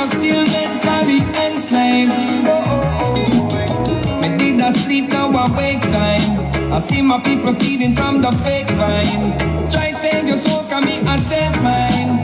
you're still mentally enslaved. Me did a sleep, now I wake time. I see my people feeding from the fake vine. Try save your soul, come me and save mine.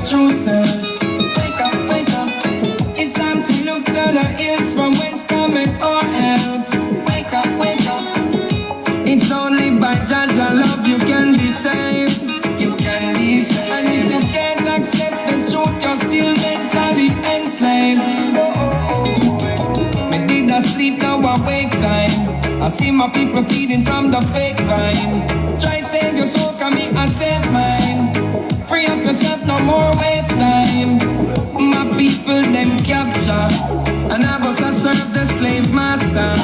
True self. Wake up, wake up. It's time to look to the hills from whence cometh our help. Wake up, wake up. It's only by Judge and love you can be saved. You can be saved. And if you can't accept the truth, you're still mentally enslaved. Me did not sleep, now I wake time. I see my people feeding from the fake vine. Try save your soul, come me and save mine. Free up yourself, no more waste time. My people, them capture and have us to serve the slave master.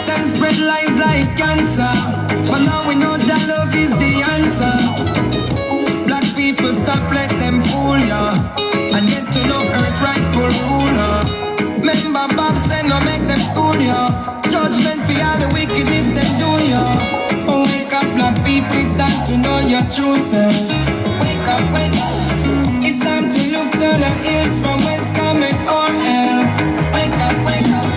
Them spread lies like cancer, but now we know Jah love is the answer. Black people, stop let them fool ya, and get to know earth rightful ruler. Remember Bob said no make them school ya. Judgment for all the wickedness them do ya. Oh, wake up, black people, it's time to know your true self. Wake up, wake up. It's time to look to the hills from whence cometh our help. Wake up, wake up.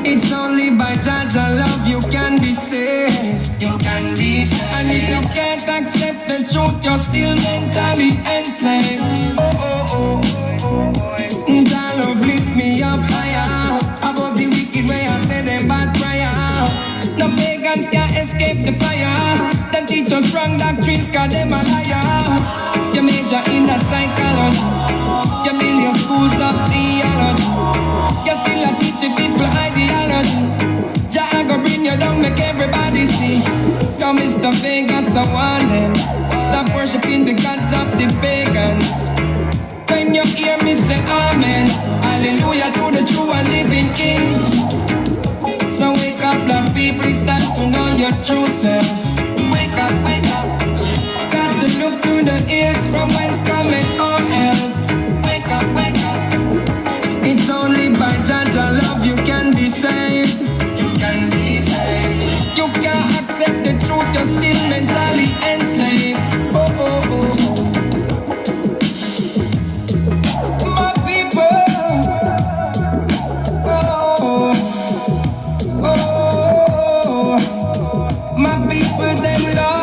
It's only by Judge and love you can be saved. You can be saved. And if you can't accept the truth, you're still mentally enslaved. Jah love lift me up higher above the wicked way I say them bad prayer. No pagans can escape the fire. Them teach us wrong doctrines cause them a liar. You major in the psychology. You build your schools of theology. You still a teaching people ideology. Jah go bring you down, make everybody see. Come Mr. Vegas, I want them. Stop worshiping the gods of the pagans. When you hear me say amen, hallelujah to the true and living King. So wake up, black people, it's time to know your true self. Wake up, wake up. Start to look to the hills from whence cometh our help. Wake up, wake up. It's only by Judge and love you can be saved. You can be saved. You can't accept the truth, you're still mentally enslaved. Oh, oh, oh, oh. My people. Oh, oh, oh. My people, them love.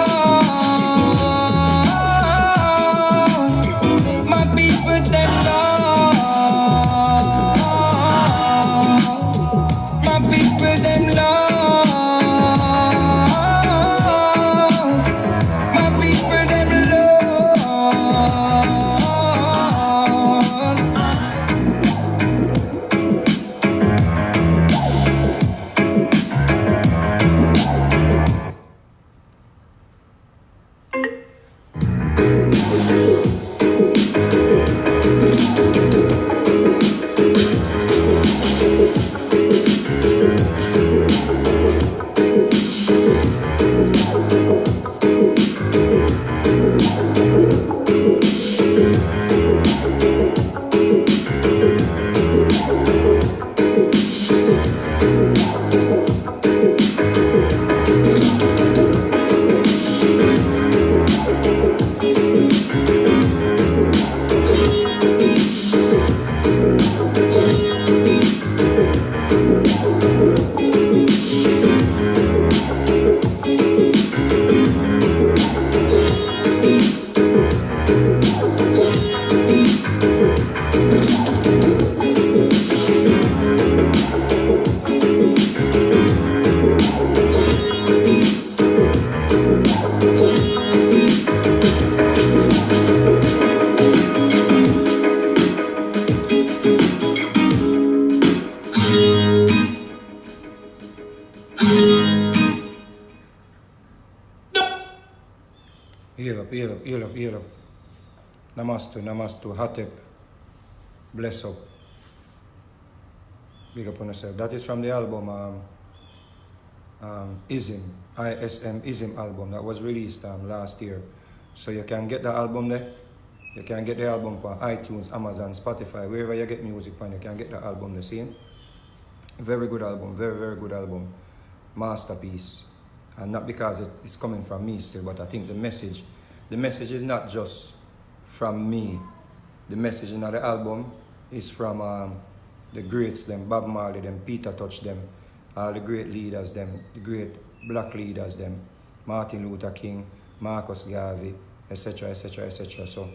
Heal up. Namastu, Hatep. Bless up. Big up on yourself. That is from the album ISM, ISM ISM album that was released last year. So you can get the album there. You can get the album on iTunes, Amazon, Spotify, wherever you get music from, you can get the album the same. Very good album, very, very good album. Masterpiece. And not because it's coming from me still, but I think the message is not just from me. The message in the album is from the greats, them, Bob Marley, them, Peter Tosh, them, all the great leaders, them, the great black leaders, them, Martin Luther King, Marcus Garvey, etc., etc., etc. So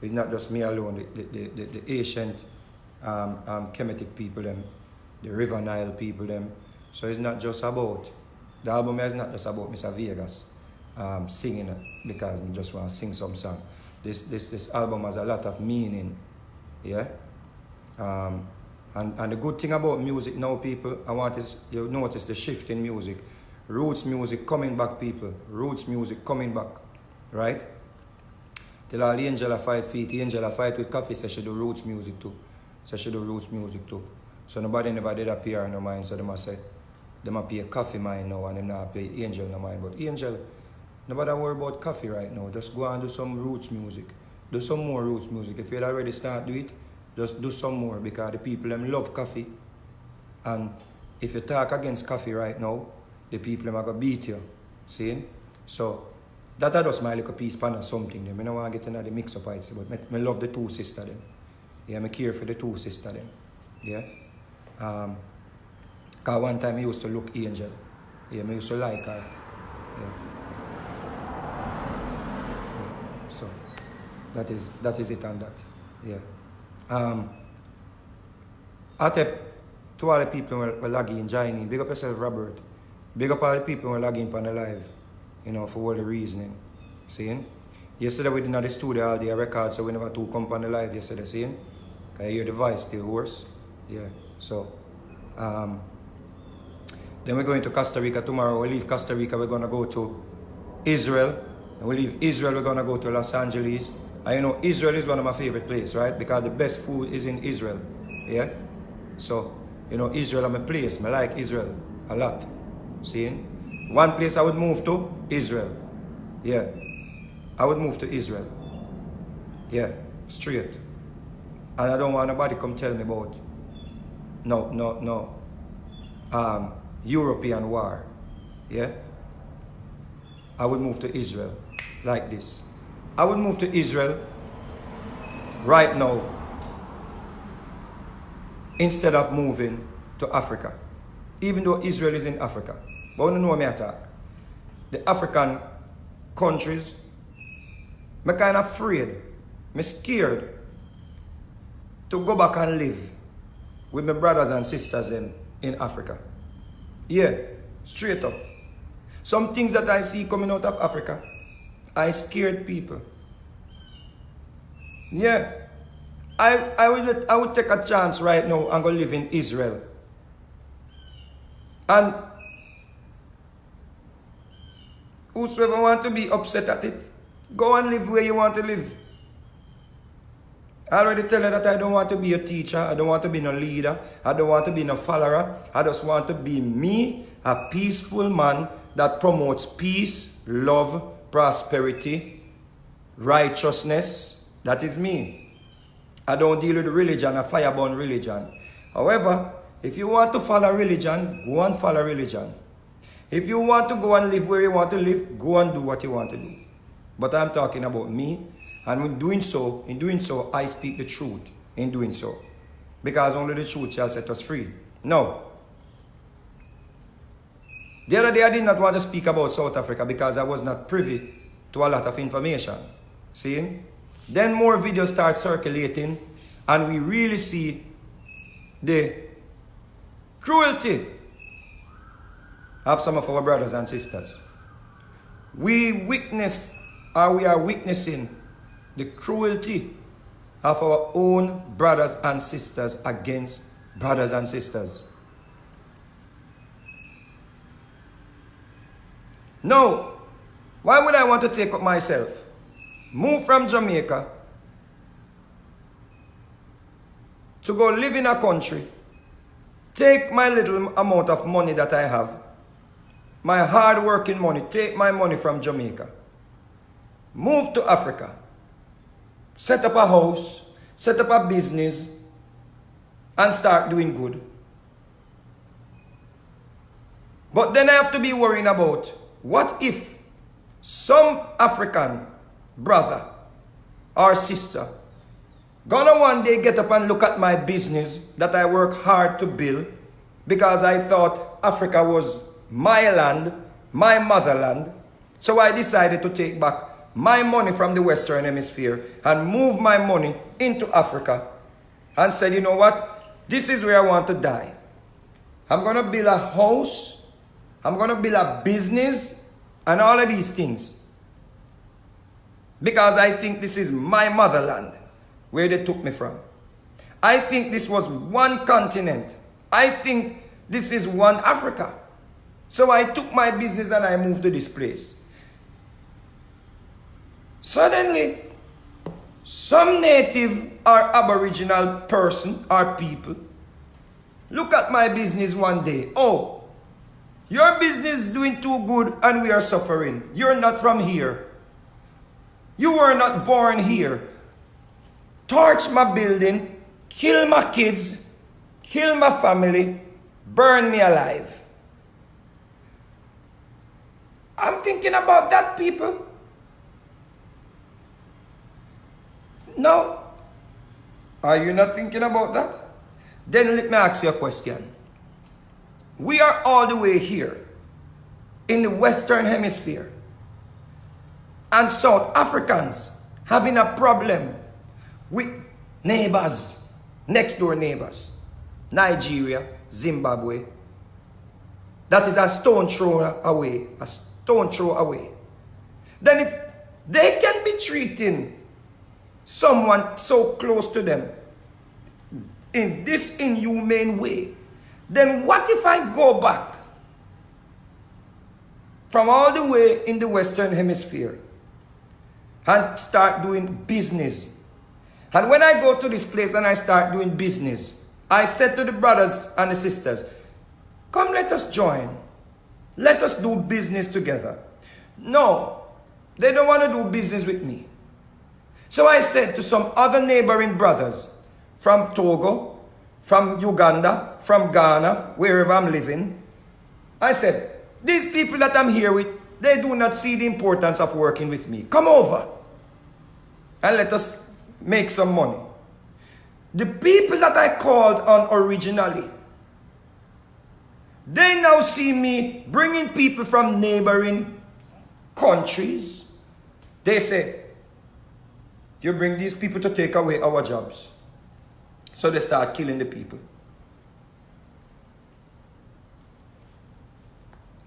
it's not just me alone, the ancient Kemetic people, them, the River Nile people, them. So it's not just about, the album is not just about Mr. Vegas singing because I just want to sing some song. This album has a lot of meaning, yeah? And the good thing about music now, people, I want is you notice the shift in music. Roots music coming back, people. Roots music coming back, right? Till all the angel fight feet, the angel fight with coffee, so she do roots music too. So she do roots music too. So nobody never did appear in no mind, so they must say, they must pay a coffee mind now and they not pay angel no mind. But angel, nobody worry about coffee right now. Just go and do some roots music. Do some more roots music. If you already start do it, just do some more because the people them love coffee. And if you talk against coffee right now, the people them are going to beat you. See? So that is just my little piece pan or something. I don't want to get into the mix up, but I love the two sisters them. Yeah, I care for the two sisters them. Yeah. Because one time I used to look angel. Yeah, I used to like her. Yeah. So that is it on that. Yeah. I tell to all the people who were lagging, joining, big up yourself, Robert. Big up all the people who were lagging on the live, you know, for all the reasoning. Seeing? Yesterday we did not the studio all day record, so we never two come on the live yesterday, seeing? Because I hear the voice still worse. Yeah. So then we're going to Costa Rica tomorrow. We leave Costa Rica, we're gonna go to Israel. And we leave Israel, we're gonna go to Los Angeles. And you know, Israel is one of my favorite places, right? Because the best food is in Israel. Yeah? So, you know, Israel is my place. I like Israel a lot. Seeing? One place I would move to, Israel. Yeah. I would move to Israel. Yeah. Straight. And I don't want nobody come tell me about no European war. Yeah? I would move to Israel like this. I would move to Israel right now instead of moving to Africa. Even though Israel is in Africa. But I don't know me attack. The African countries, I'm kind of afraid, I'm scared to go back and live with my brothers and sisters in Africa. Yeah, straight up. Some things that I see coming out of Africa, I scared people. Yeah. I would take a chance right now and go live in Israel. And whosoever want to be upset at it, go and live where you want to live. I already tell you that I don't want to be a teacher. I don't want to be no leader. I don't want to be no follower. I just want to be me, a peaceful man that promotes peace, love, prosperity, righteousness. That is me. I don't deal with religion, a fireborn religion. However, if you want to follow religion, go and follow religion. If you want to go and live where you want to live, go and do what you want to do. But I'm talking about me, and in doing so, I speak the truth in doing so. Because only the truth shall set us free. No. The other day I did not want to speak about South Africa because I was not privy to a lot of information. See? Then more videos start circulating and we really see the cruelty of some of our brothers and sisters. We witness, or we are witnessing, the cruelty of our own brothers and sisters against brothers and sisters. No. Why would I want to take up myself? Move from Jamaica to go live in a country, take my little amount of money that I have, my hard working money, take my money from Jamaica, move to Africa, set up a house, set up a business, and start doing good. But then I have to be worrying about, what if some African brother or sister gonna one day get up and look at my business that I work hard to build because I thought Africa was my land, my motherland. So I decided to take back my money from the Western Hemisphere and move my money into Africa and said, you know what? This is where I want to die. I'm going to build a house. I'm going to build a business and all of these things. Because I think this is my motherland where they took me from. I think this was one continent. I think this is one Africa. So I took my business and I moved to this place. Suddenly, some native or aboriginal person or people look at my business one day. Oh, your business is doing too good and we are suffering. You're not from here. You were not born here. Torch my building, kill my kids, kill my family, burn me alive. I'm thinking about that, people. No. Are you not thinking about that? Then let me ask you a question. We are all the way here in the Western Hemisphere, and South Africans having a problem with neighbors, next door neighbors, Nigeria, Zimbabwe. That is a stone throw away, a stone throw away. Then if they can be treating someone so close to them in this inhumane way, then what if I go back from all the way in the Western Hemisphere and start doing business? And when I go to this place and I start doing business, I said to the brothers and the sisters, come, let us join. Let us do business together. No, they don't want to do business with me. So I said to some other neighboring brothers from Togo, from Uganda, from Ghana, wherever I'm living, I said, these people that I'm here with, they do not see the importance of working with me. Come over and let us make some money. The people that I called on originally, they now see me bringing people from neighboring countries. They say, you bring these people to take away our jobs. So they start killing the people.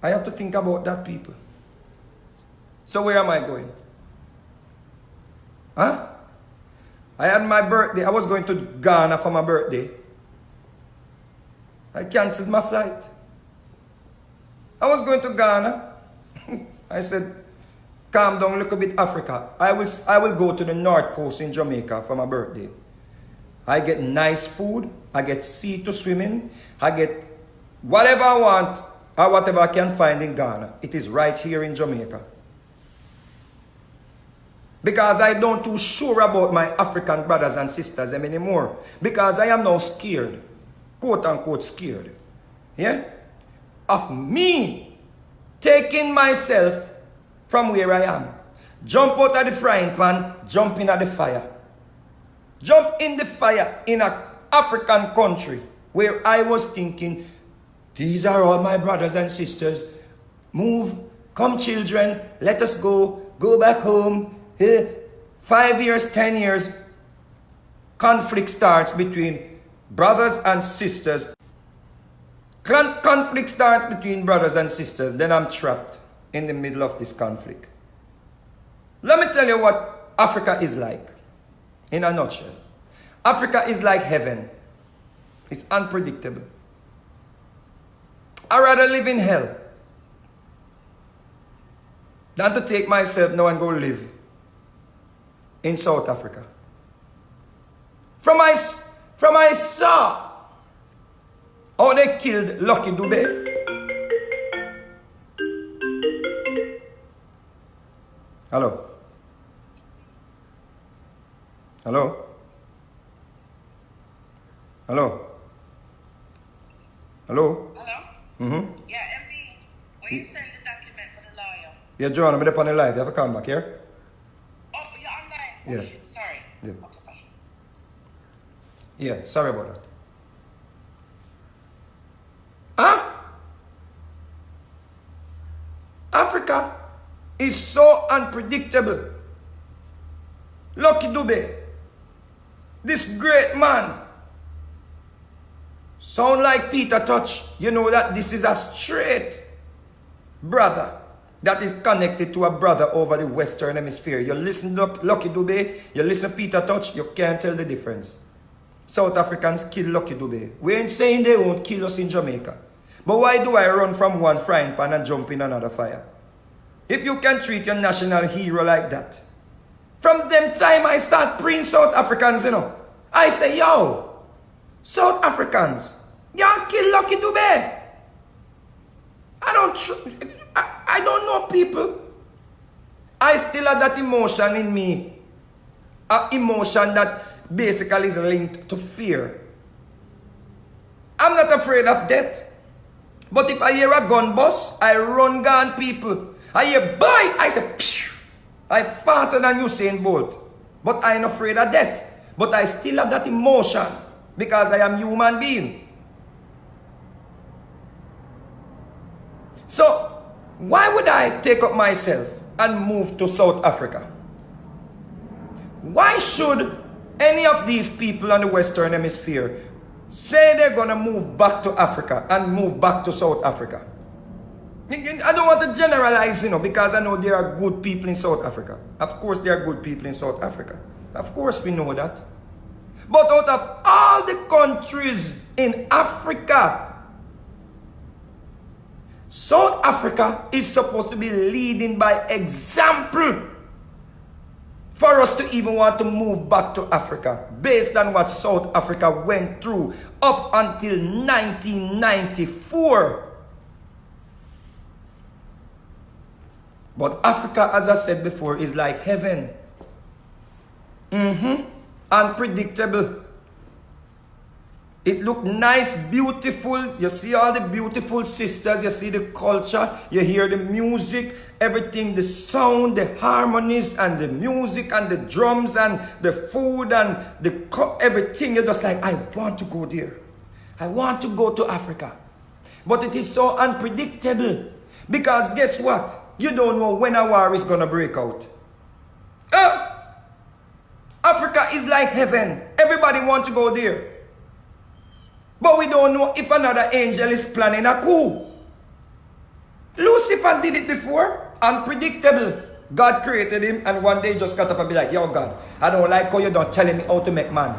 I have to think about that, people. So where am I going? Huh? I had my birthday. I was going to Ghana for my birthday. I canceled my flight. I was going to Ghana. I said, calm down, look a bit Africa. I will go to the North Coast in Jamaica for my birthday. I get nice food. I get sea to swim in. I get whatever I want or whatever I can find in Ghana. It is right here in Jamaica. Because I don't too sure about my African brothers and sisters anymore. Because I am now scared. Quote unquote scared. Yeah? Of me taking myself from where I am. Jump out of the frying pan, jump in at the fire. Jump in the fire in an African country where I was thinking, these are all my brothers and sisters. Move, come children, let us go back home. 5 years, 10 years, conflict starts between brothers and sisters. Conflict starts between brothers and sisters. Then I'm trapped in the middle of this conflict. Let me tell you what Africa is like in a nutshell. Africa is like heaven. It's unpredictable. I'd rather live in hell than to take myself now and go live in South Africa. From I saw How they killed Lucky Dube? Hello? Hello? Hello? Hello? Hello? Mm-hmm. Yeah, MD. When you send the document to the lawyer. Yeah, John, I'm up on the live. You have to come back here? Oh, you're online? Yeah. Oh, shit, sorry. Yeah. Okay, bye. Yeah, sorry about that. Huh? Africa is so unpredictable. Lucky Dube, this great man, sound like Peter Touch. You know that this is a straight brother that is connected to a brother over the Western Hemisphere. You listen to Lucky Dube, you listen to Peter Touch, you can't tell the difference. South Africans kill Lucky Dube. We ain't saying they won't kill us in Jamaica. But why do I run from one frying pan and jump in another fire? If you can treat your national hero like that. From them time I start praying South Africans, you know. I say, yo, South Africans, y'all kill Lucky Dube. I don't know people. I still have that emotion in me. An emotion that basically is linked to fear. I'm not afraid of death. But if I hear a gun bust, I run gone people. I hear boy, I say phew. I faster than Usain Bolt. But I ain't afraid of death. But I still have that emotion because I am human being. So why would I take up myself and move to South Africa? Why should any of these people on the Western Hemisphere say they're gonna move back to Africa and move back to South Africa? I don't want to generalize, you know, because I know there are good people in South Africa. Of course there are good people in South Africa. Of course we know that. But out of all the countries in Africa, South Africa is supposed to be leading by example for us to even want to move back to Africa based on what South Africa went through up until 1994. But Africa, as I said before, is like heaven. Unpredictable. It looked nice, beautiful. You see all the beautiful sisters. You see the culture. You hear the music. Everything, the sound, the harmonies, and the music, and the drums, and the food, and everything. You're just like, I want to go there. I want to go to Africa. But it is so unpredictable. Because guess what? You don't know when a war is going to break out. Africa is like heaven. Everybody wants to go there. But we don't know if another angel is planning a coup. Lucifer did it before. Unpredictable. God created him and one day just got up and be like, yo God, I don't like how you're not telling me how to make man.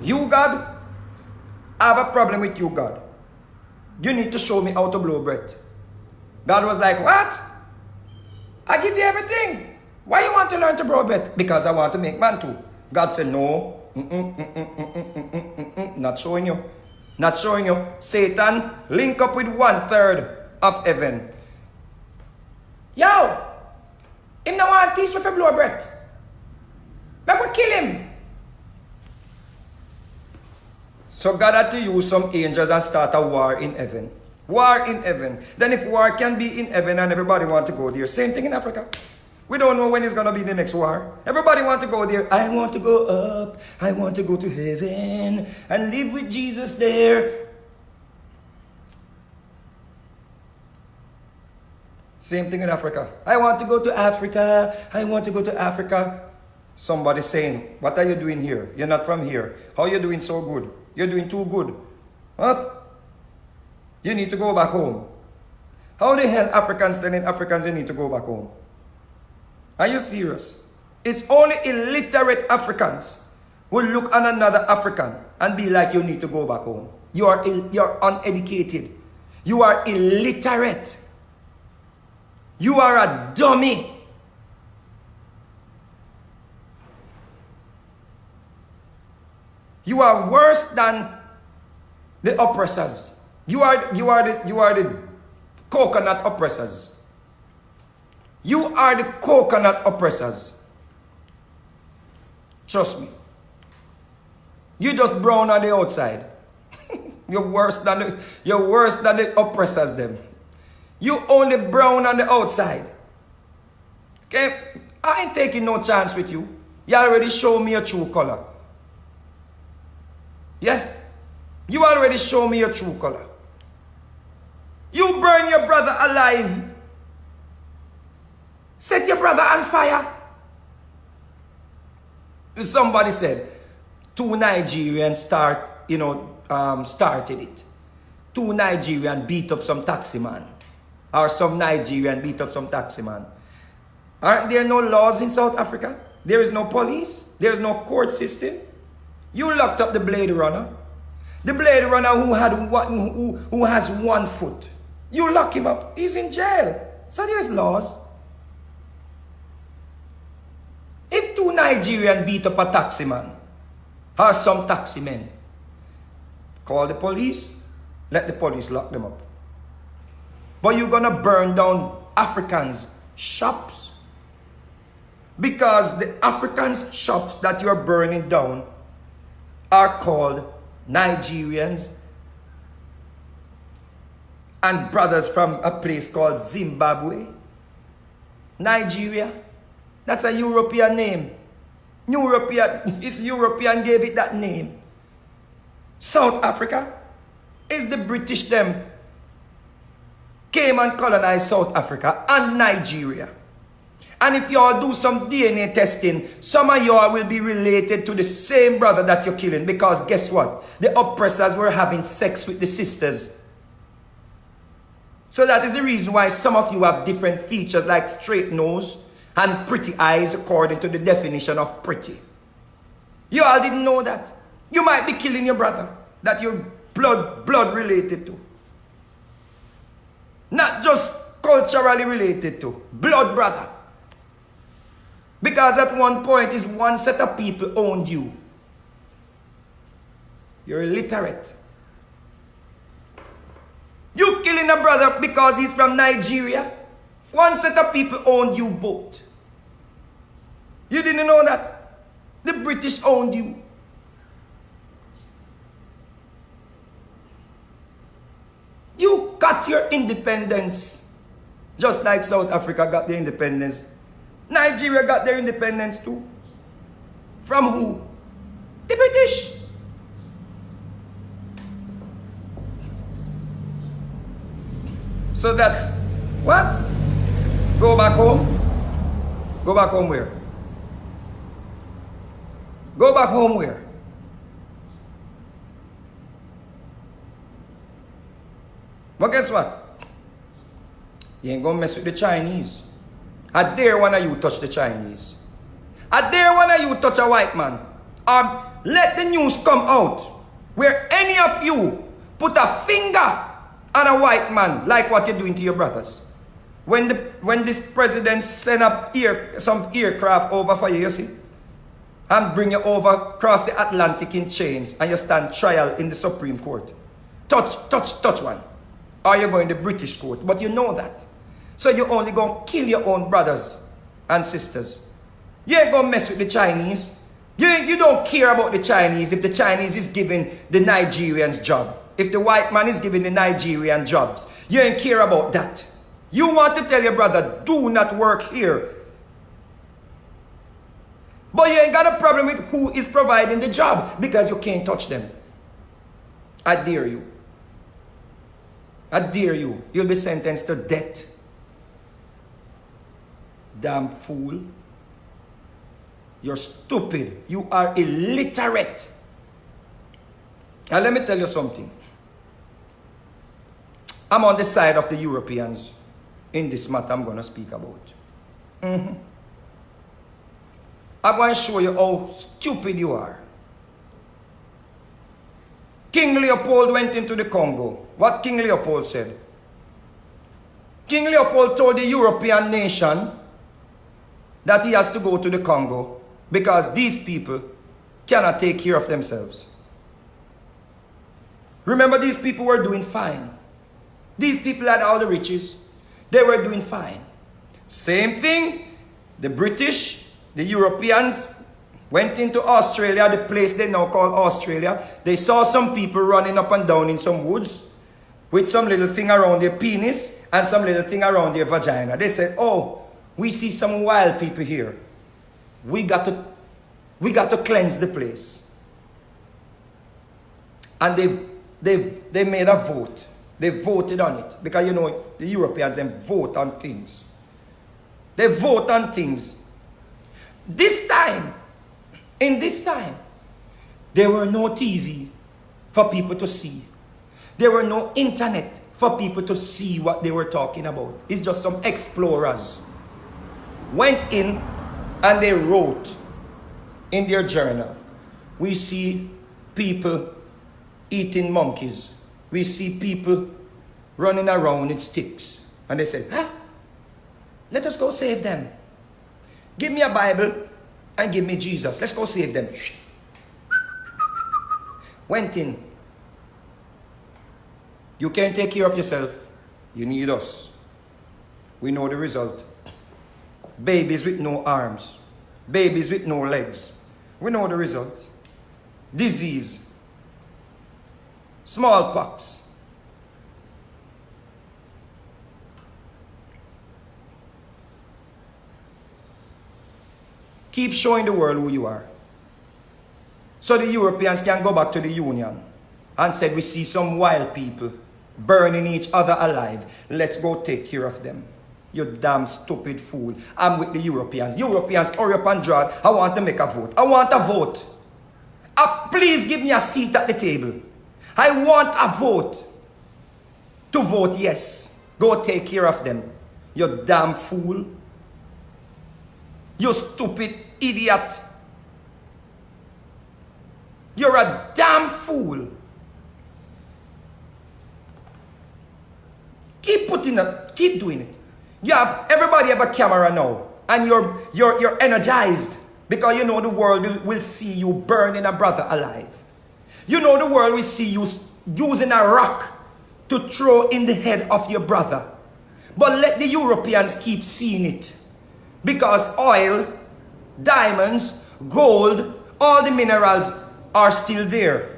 You God, I have a problem with you God. You need to show me how to blow breath. God was like, what? I give you everything. Why you want to learn to blow breath? Because I want to make man too. God said, no. Not showing you. Not showing you. Satan, link up with 1/3 of heaven. Yo! Him no want teach me for blow breath. Make we kill him. So God had to use some angels and start a war in heaven. War in heaven. Then if war can be in heaven and everybody want to go there, same thing in Africa. We don't know when it's going to be the next war. Everybody want to go there. I want to go up. I want to go to heaven and live with Jesus there. Same thing in Africa. I want to go to Africa. I want to go to Africa. Somebody saying, what are you doing here? You're not from here. How are you doing so good? You're doing too good. What? You need to go back home. How the hell Africans telling Africans you need to go back home? Are you serious? It's only illiterate Africans who look at another African and be like, you need to go back home. You're uneducated. You are illiterate. You are a dummy. You are worse than The oppressors. You are the coconut oppressors. You are the coconut oppressors. Trust me. You just brown on the outside. You're worse than the oppressors them. You only brown on the outside. Okay? I ain't taking no chance with you. You already show me your true color. Yeah? You already show me your true color. You burn your brother alive. Set your brother on fire. Somebody said, 2 Nigerians started it. 2 Nigerians beat up some taxi man. Or some Nigerian beat up some taxi man. Aren't there no laws in South Africa? There is no police. There is no court system. You locked up the Blade Runner. The Blade Runner who has 1 foot. You lock him up. He's in jail. So there's laws. If 2 Nigerians beat up a taxi man, or some taxi men, call the police, let the police lock them up. But you're gonna burn down Africans' shops. Because the Africans' shops that you're burning down are called Nigerians and brothers from a place called Zimbabwe. Nigeria. That's a European name. It's European gave it that name. South Africa is the British them came and colonized South Africa and Nigeria. And if y'all do some DNA testing, some of y'all will be related to the same brother that you're killing. Because guess what? The oppressors were having sex with the sisters. So that is the reason why some of you have different features like straight nose and pretty eyes according to the definition of pretty. You all didn't know that. You might be killing your brother that you're blood related to. Not just culturally related to. Blood brother. Because at one point is one set of people owned you. You're illiterate. You killing a brother because he's from Nigeria. One set of people owned you both. You didn't know that? The British owned you. You got your independence. Just like South Africa got their independence. Nigeria got their independence too. From who? The British. So that's what? Go back home? Go back home where? Go back home where? But guess what? You ain't gonna mess with the Chinese. I dare one of you touch the Chinese. I dare one of you touch a white man. Let the news come out where any of you put a finger on a white man like what you're doing to your brothers. When this president send up some aircraft over for you, you see, and bring you over across the Atlantic in chains and you stand trial in the Supreme Court. Touch one. Or you're going to the British court. But you know that. So you're only going to kill your own brothers and sisters. You ain't going to mess with the Chinese. You don't care about the Chinese if the Chinese is giving the Nigerians job. If the white man is giving the Nigerian jobs. You ain't care about that. You want to tell your brother, do not work here. But you ain't got a problem with who is providing the job because you can't touch them. I dare you. I dare you. You'll be sentenced to death. Damn fool. You're stupid. You are illiterate. Now let me tell you something. I'm on the side of the Europeans in this matter I'm going to speak about. I'm going to show you how stupid you are. King Leopold went into the Congo. What King Leopold said? King Leopold told the European nation that he has to go to the Congo because these people cannot take care of themselves. Remember, these people were doing fine. These people had all the riches. They were doing fine. Same thing, the British, the Europeans went into Australia, the place they now call Australia. They saw some people running up and down in some woods with some little thing around their penis and some little thing around their vagina. They said, oh, we see some wild people here. We got to cleanse the place. And they made a vote. They voted on it. Because, you know, the Europeans, they vote on things. They vote on things. In this time, there were no TV for people to see. There were no internet for people to see what they were talking about. It's just some explorers went in and they wrote in their journal, we see people eating monkeys. We see people running around with sticks. And they said, let us go save them. Give me a Bible and give me Jesus. Let's go save them. Went in. You can't take care of yourself. You need us. We know the result. Babies with no arms. Babies with no legs. We know the result. Disease. Smallpox. Keep showing the world who you are. So the Europeans can go back to the Union and say, we see some wild people burning each other alive. Let's go take care of them. You damn stupid fool. I'm with the Europeans. Europeans, hurry up and draw. I want to make a vote. I want a vote. Please give me a seat at the table. I want a vote. To vote yes. Go take care of them. You damn fool. You stupid idiot. You're a damn fool. Keep doing it. Everybody have a camera now, and you're energized because you know the world will see you burning a brother alive. You know the world will see you using a rock to throw in the head of your brother. But let the Europeans keep seeing it. Because oil, diamonds, gold, all the minerals are still there.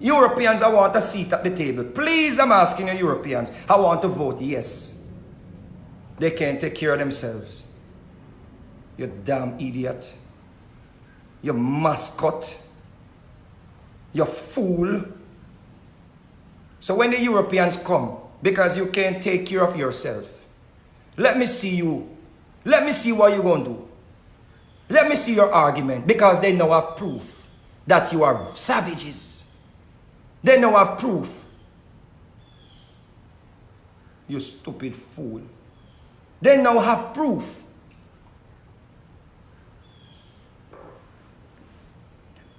Europeans, I want a seat at the table. Please, I'm asking you Europeans, I want to vote yes. They can't take care of themselves. You damn idiot. You mascot. You fool. So when the Europeans come, because you can't take care of yourself, let me see you. Let me see what you're going to do. Let me see your argument, because they now have proof that you are savages. They now have proof. You stupid fool. They now have proof.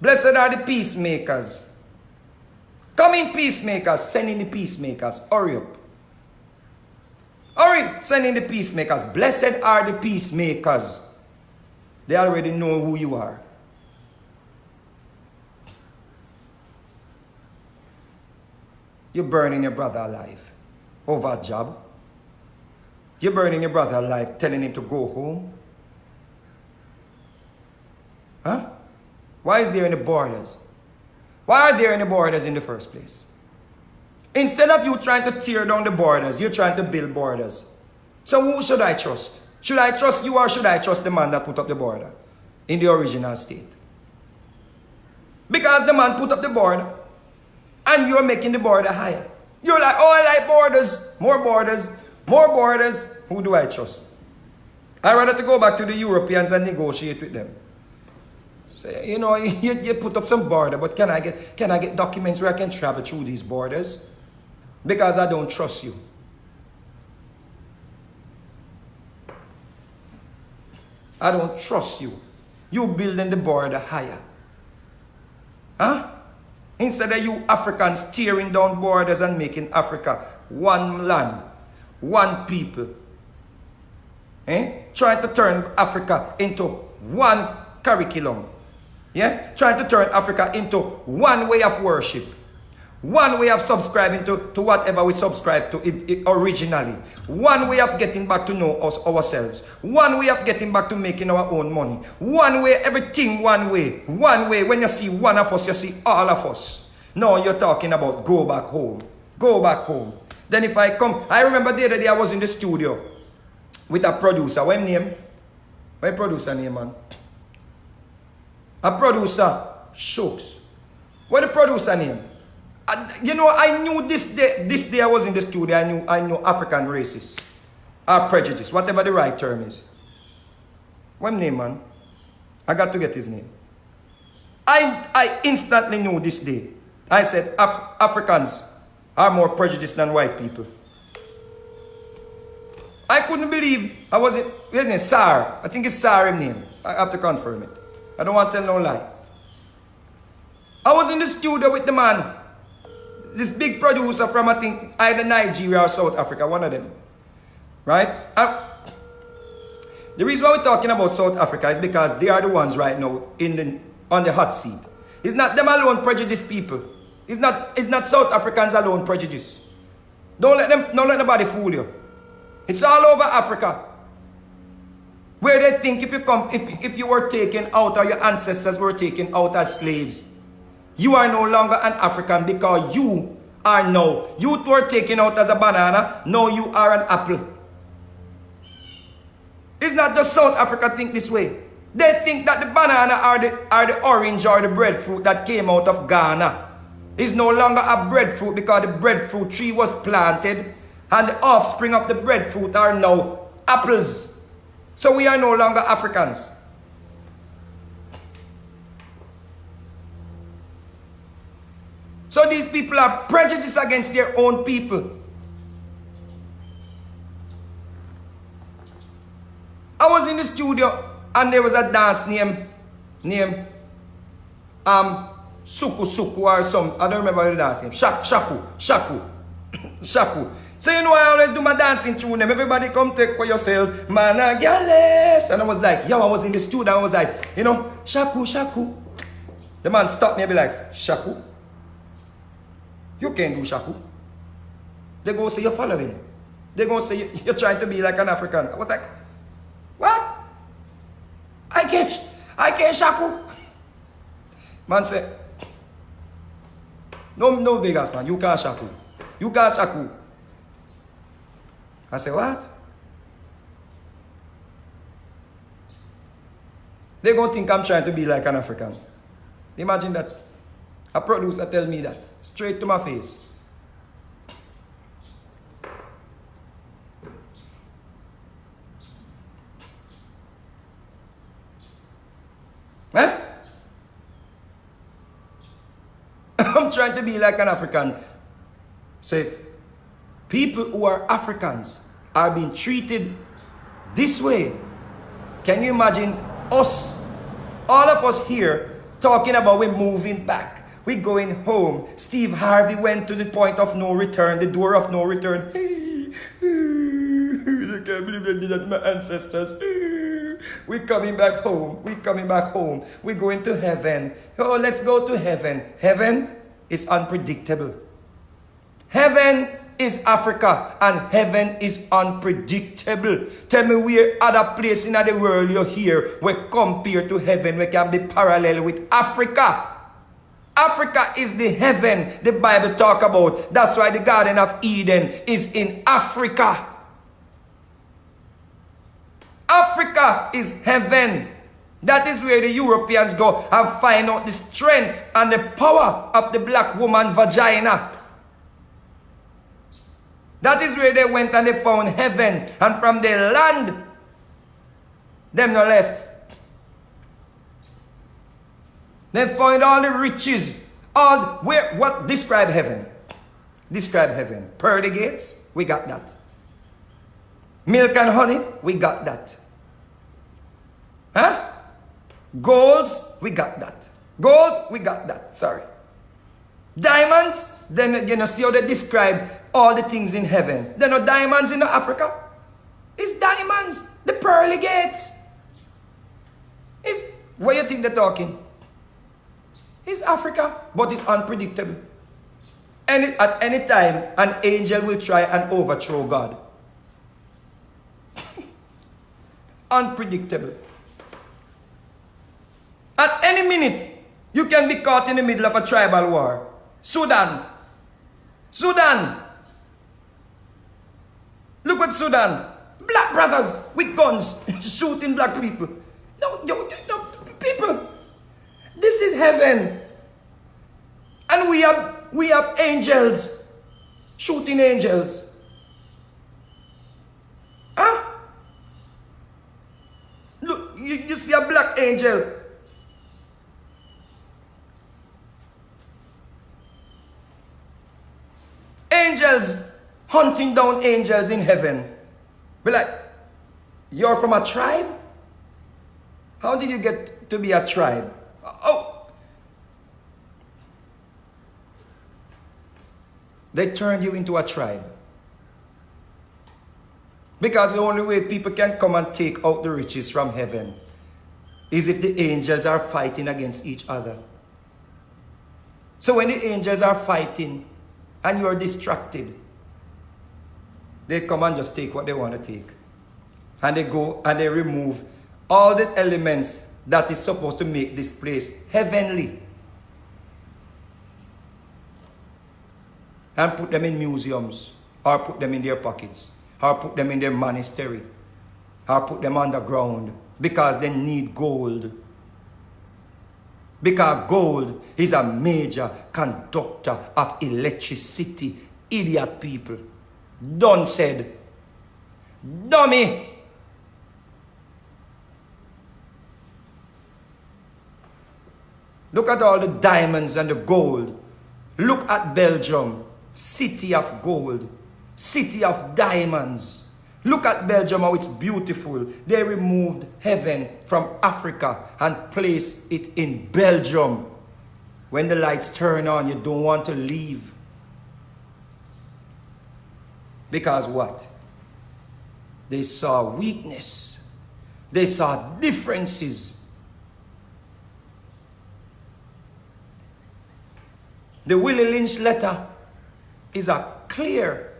Blessed are the peacemakers. Come in, peacemakers. Send in the peacemakers. Hurry up. Hurry, send in the peacemakers. Blessed are the peacemakers. They already know who you are. You're burning your brother alive over a job. You're burning your brother alive, telling him to go home. Huh? Why is there any borders? Why are there any borders in the first place? Instead of you trying to tear down the borders, you're trying to build borders. So who should I trust? Should I trust you, or should I trust the man that put up the border in the original state? Because the man put up the border, and you're making the border higher. You're like, oh, I like borders. More borders. More borders. Who do I trust? I'd rather to go back to the Europeans and negotiate with them. Say, you know, you put up some border, but can I get documents where I can travel through these borders? Because I don't trust you. I don't trust you. You building the border higher. Huh? Instead of you Africans tearing down borders and making Africa one land, one people. Trying to turn Africa into one curriculum. Yeah? Trying to turn Africa into one way of worship. One way of subscribing to whatever we subscribe to originally. One way of getting back to know us ourselves. One way of getting back to making our own money. One way, everything one way. One way. When you see one of us, you see all of us. Now you're talking about go back home. Go back home. Then if I come, I remember the other day I was in the studio with a producer. What name? What producer name, man? A producer, Shooks. What the producer name? You know, I knew this day I was in the studio, I knew African racists. Or prejudice, whatever the right term is. What name, man? I got to get his name. I instantly knew this day. I said, Africans are more prejudiced than white people. I couldn't believe, I wasn't, his name, Sar. I think it's Sar's name. I have to confirm it. I don't want to tell no lie. I was in the studio with the man. This big producer from, I think, either Nigeria or South Africa, one of them. Right? The reason why we're talking about South Africa is because they are the ones right now on the hot seat. It's not them alone prejudiced people. It's not South Africans alone prejudiced. Don't let nobody fool you. It's all over Africa. Where they think if you were taken out or your ancestors were taken out as slaves, you are no longer an African because you were taken out as a banana, now you are an apple. It's not just South Africa think this way. They think that the banana or the orange or the breadfruit that came out of Ghana is no longer a breadfruit because the breadfruit tree was planted and the offspring of the breadfruit are now apples. So we are no longer Africans. So these people are prejudiced against their own people. I was in the studio and there was a dance named Suku Suku or some, I don't remember the dance name. Shaku. So you know I always do my dancing tune them. Everybody come take for yourself. Man a gales. And I was like, yo, I was in the studio. I was like, you know, Shaku. The man stopped me and be like, Shaku? You can't do Shaku. They go say you're following. They go say you're trying to be like an African. I was like, what? I can't Shaku. Man said, no Vegas man, you can't Shaku. You can't Shaku. I said, what? They gonna think I'm trying to be like an African. Imagine that. A producer tell me that. Straight to my face. Huh? I'm trying to be like an African. So if people who are Africans are being treated this way, can you imagine us, all of us here, talking about we're moving back? We're going home. Steve Harvey went to the point of no return, the door of no return. I can't believe I did that to my ancestors. We're coming back home. We're going to heaven. Oh, let's go to heaven. Heaven is unpredictable. Heaven is Africa and heaven is unpredictable. Tell me where other place in the world you're here where compared to heaven we can be parallel with Africa. Africa is the heaven the Bible talk about. That's why the Garden of Eden is in Africa. Africa is heaven. That is where the Europeans go and find out the strength and the power of the black woman vagina. That is where they went and they found heaven. And from the land, them no left. They found all the riches. What describe heaven? Describe heaven. Pearly gates, we got that. Milk and honey, we got that. Huh? Golds, we got that. Gold, we got that. Sorry. Diamonds, then you know, see how they describe all the things in heaven. There are no diamonds in Africa. It's diamonds. The pearly gates. What you think they're talking? It's Africa, but it's unpredictable. At any time, an angel will try and overthrow God. Unpredictable. At any minute, you can be caught in the middle of a tribal war. Sudan. Look at Sudan. Black brothers with guns shooting black people. No, people. This is heaven. And we have angels shooting angels. Huh? Look, you see a black angel. Angels hunting down angels in heaven. Be like, you're from a tribe? How did you get to be a tribe? Oh. They turned you into a tribe. Because the only way people can come and take out the riches from heaven is if the angels are fighting against each other. So when the angels are fighting and you are distracted, they come and just take what they want to take. And they go and they remove all the elements that is supposed to make this place heavenly. And put them in museums, or put them in their pockets, or put them in their monastery, or put them underground, because they need gold. Because gold is a major conductor of electricity. Idiot people. Done said. Dummy. Look at all the diamonds and the gold. Look at Belgium. City of gold. City of diamonds. Look at Belgium, how it's beautiful. They removed heaven from Africa and placed it in Belgium. When the lights turn on, you don't want to leave. Because what? They saw weakness. They saw differences. The Willie Lynch letter is a clear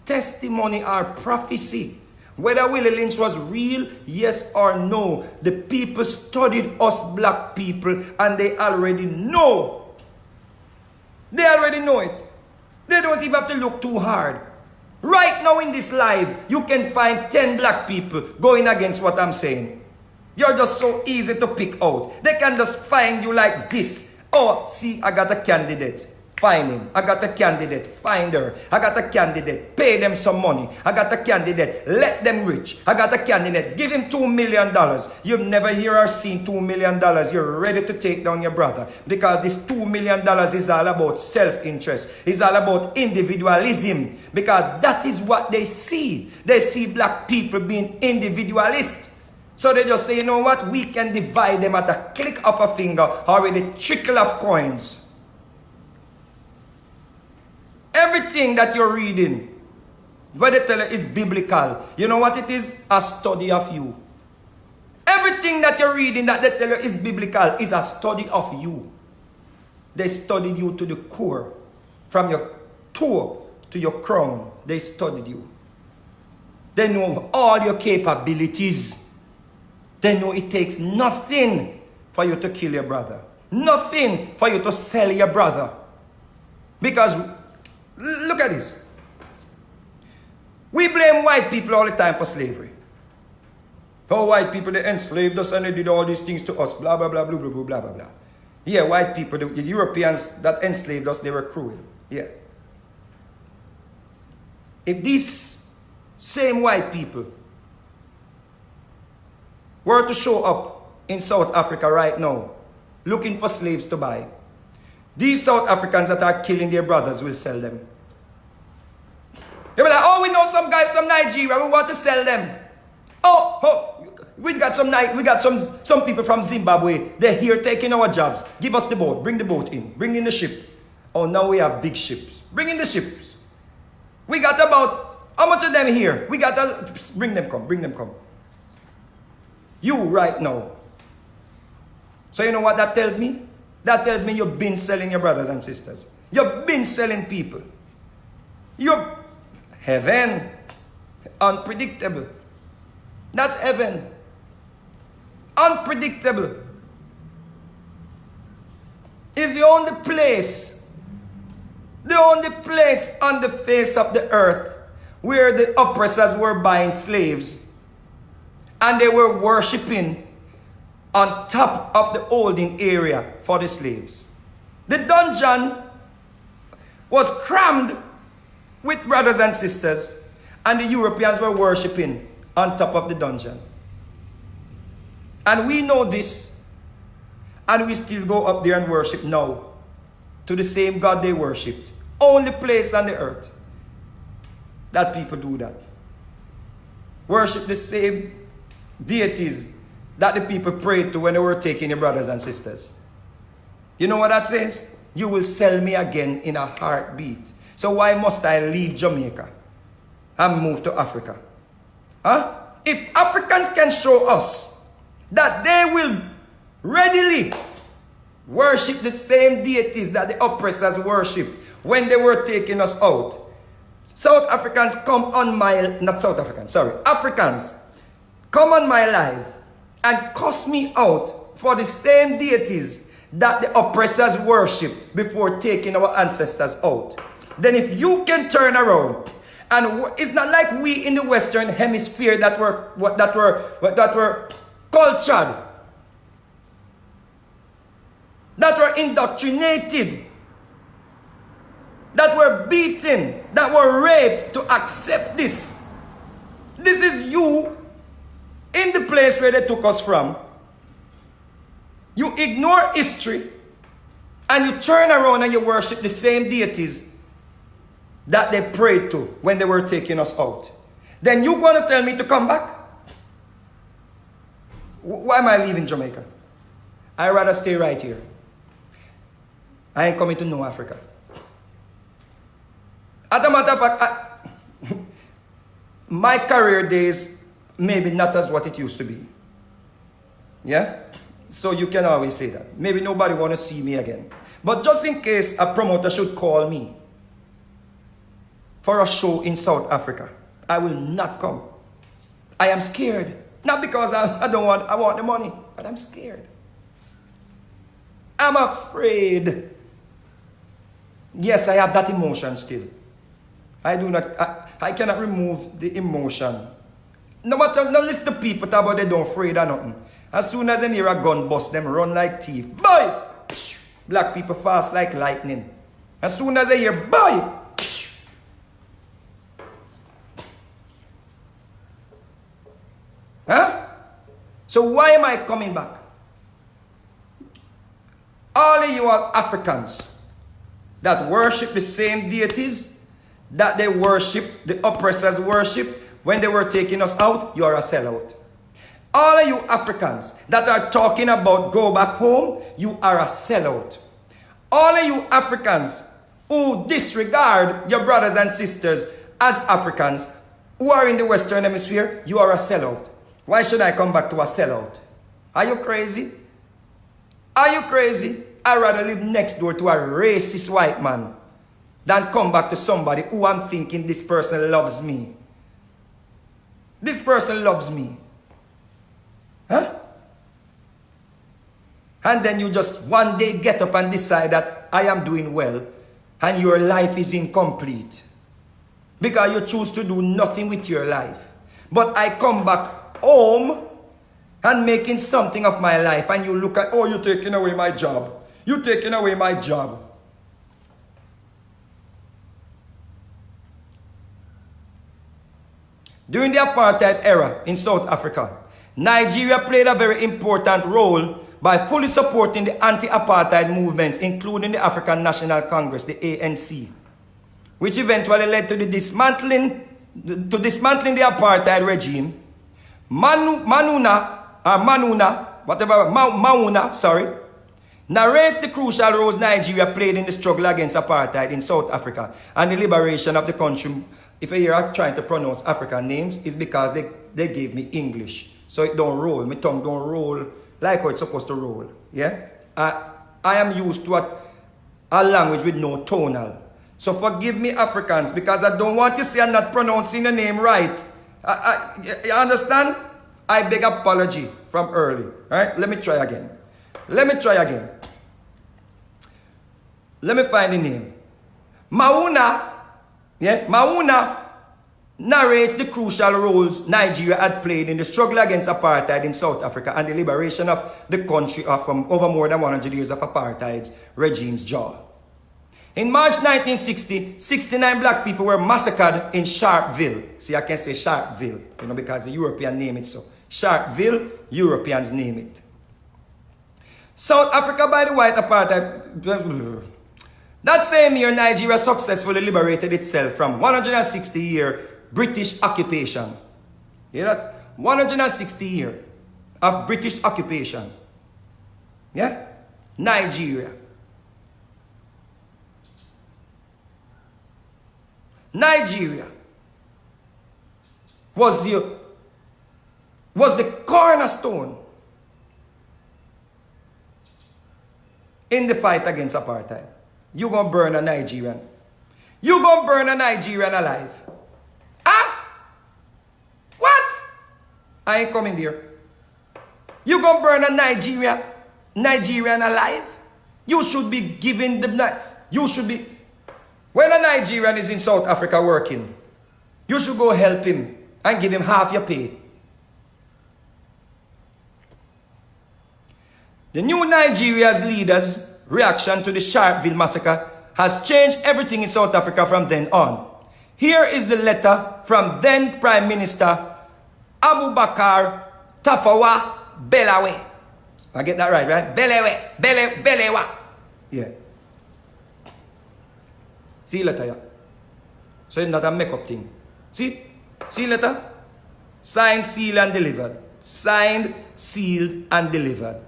testimony or prophecy. Whether Willie Lynch was real, yes or no, the people studied us black people and they already know. They already know it. They don't even have to look too hard. Right now in this live, you can find 10 black people going against what I'm saying. You're just so easy to pick out. They can just find you like this. Oh, see, I got a candidate. Find him. I got a candidate. Find her. I got a candidate. Pay them some money. I got a candidate. Let them rich. I got a candidate. Give him $2 million. You've never heard or seen $2 million. You're ready to take down your brother. Because this $2 million is all about self-interest. It's all about individualism. Because that is what they see. They see black people being individualist. So they just say, you know what? We can divide them at a click of a finger or with a trickle of coins. Everything that you're reading, what they tell you is biblical. You know what it is? A study of you. Everything that you're reading that they tell you is biblical is a study of you. They studied you to the core. From your toe to your crown, they studied you. They know all your capabilities. They know it takes nothing for you to kill your brother. Nothing for you to sell your brother. Because look at this. We blame white people all the time for slavery. Oh, white people, they enslaved us and they did all these things to us. Blah, blah, blah, blah, blah, blah, blah, blah. Yeah, white people, the Europeans that enslaved us, they were cruel. Yeah. If these same white people were to show up in South Africa right now, looking for slaves to buy, these South Africans that are killing their brothers will sell them. They'll be like, oh, we know some guys from Nigeria, we want to sell them. Oh, we got some people from Zimbabwe, they're here taking our jobs. Give us the boat, bring the boat in, bring in the ship. Oh, now we have big ships. Bring in the ships. We got about, how much of them here? We got, bring them come. You right now. So you know what that tells me? That tells me you've been selling your brothers and sisters. You've been selling people. You're heaven. Unpredictable. That's heaven. Unpredictable. Is the only place on the face of the earth where the oppressors were buying slaves and they were worshipping on top of the holding area for the slaves. The dungeon was crammed with brothers and sisters, and the Europeans were worshipping on top of the dungeon. And we know this, and we still go up there and worship now to the same God they worshipped. Only place on the earth that people do that. Worship the same deities that the people prayed to when they were taking your brothers and sisters. You know what that says? You will sell me again in a heartbeat. So why must I leave Jamaica and move to Africa? Huh? If Africans can show us that they will readily worship the same deities that the oppressors worshipped when they were taking us out. South Africans come on my, not South Africans, sorry, Africans come on my live and cuss me out for the same deities that the oppressors worshipped before taking our ancestors out. Then if you can turn around, and it's not like we in the Western Hemisphere that were cultured, that were indoctrinated, that were beaten, that were raped to accept this. This is you in the place where they took us from. You ignore history and you turn around and you worship the same deities that they prayed to when they were taking us out. Then you want to tell me to come back? Why am I leaving Jamaica? I'd rather stay right here. I ain't coming to no Africa. As a matter of fact, my career days maybe not as what it used to be. Yeah? So you can always say that. Maybe nobody want to see me again. But just in case a promoter should call me for a show in South Africa, I will not come. I am scared. Not because I want the money, but I'm scared. I'm afraid. Yes, I have that emotion still. I cannot remove the emotion. No matter, no list the people talk about they don't afraid or nothing. As soon as they hear a gun bust, them run like thief. Boy! Black people fast like lightning. As soon as they hear, boy! Huh? So why am I coming back? All of you are Africans that worship the same deities that they worshipped, the oppressors worshipped when they were taking us out. You are a sellout. All of you Africans that are talking about go back home, you are a sellout. All of you Africans who disregard your brothers and sisters as Africans who are in the Western Hemisphere, you are a sellout. Why should I come back to a sellout? Are you crazy? Are you crazy? I'd rather live next door to a racist white man than come back to somebody who I'm thinking this person loves me. This person loves me. Huh? And then you just one day get up and decide that I am doing well and your life is incomplete because you choose to do nothing with your life. But I come back home and making something of my life and you look at, oh, you're taking away my job. You're taking away my job. During the apartheid era in South Africa, Nigeria played a very important role by fully supporting the anti-apartheid movements, including the African National Congress, the ANC, which eventually led to the dismantling the apartheid regime. Mauna narrates the crucial roles Nigeria played in the struggle against apartheid in South Africa and the liberation of the country. If you hear I'm trying to pronounce African names, it's because they gave me English. So it don't roll. My tongue don't roll like how it's supposed to roll. Yeah? I am used to a language with no tonal. So forgive me, Africans, because I don't want to say I'm not pronouncing the name right. You understand? I beg apology from early. Right? Let me try again. Let me try again. Let me find the name. Mauna narrates the crucial roles Nigeria had played in the struggle against apartheid in South Africa and the liberation of the country from over more than 100 years of apartheid's regime's jaw. In March 1960, 69 black people were massacred in Sharpeville. See, I can say Sharpeville, because the Europeans name it so. Sharpeville, Europeans name it. South Africa by the white apartheid. That same year, Nigeria successfully liberated itself from 160-year British occupation. You hear that? 160 years of British occupation. Yeah? Nigeria. Nigeria was the cornerstone in the fight against apartheid. You gonna burn a Nigerian. You gonna burn a Nigerian alive. Ah? What? I ain't coming there. You gonna burn a Nigerian alive? You should be giving the... You should be... When a Nigerian is in South Africa working, you should go help him and give him half your pay. The new Nigeria's leaders' reaction to the Sharpeville massacre has changed everything in South Africa from then on. Here is the letter from then Prime Minister Abubakar Tafawa Balewa. I get that right? Balewa. Yeah. See letter, yeah? So it's not a make-up thing. See letter? Signed, sealed, and delivered. Signed, sealed, and delivered.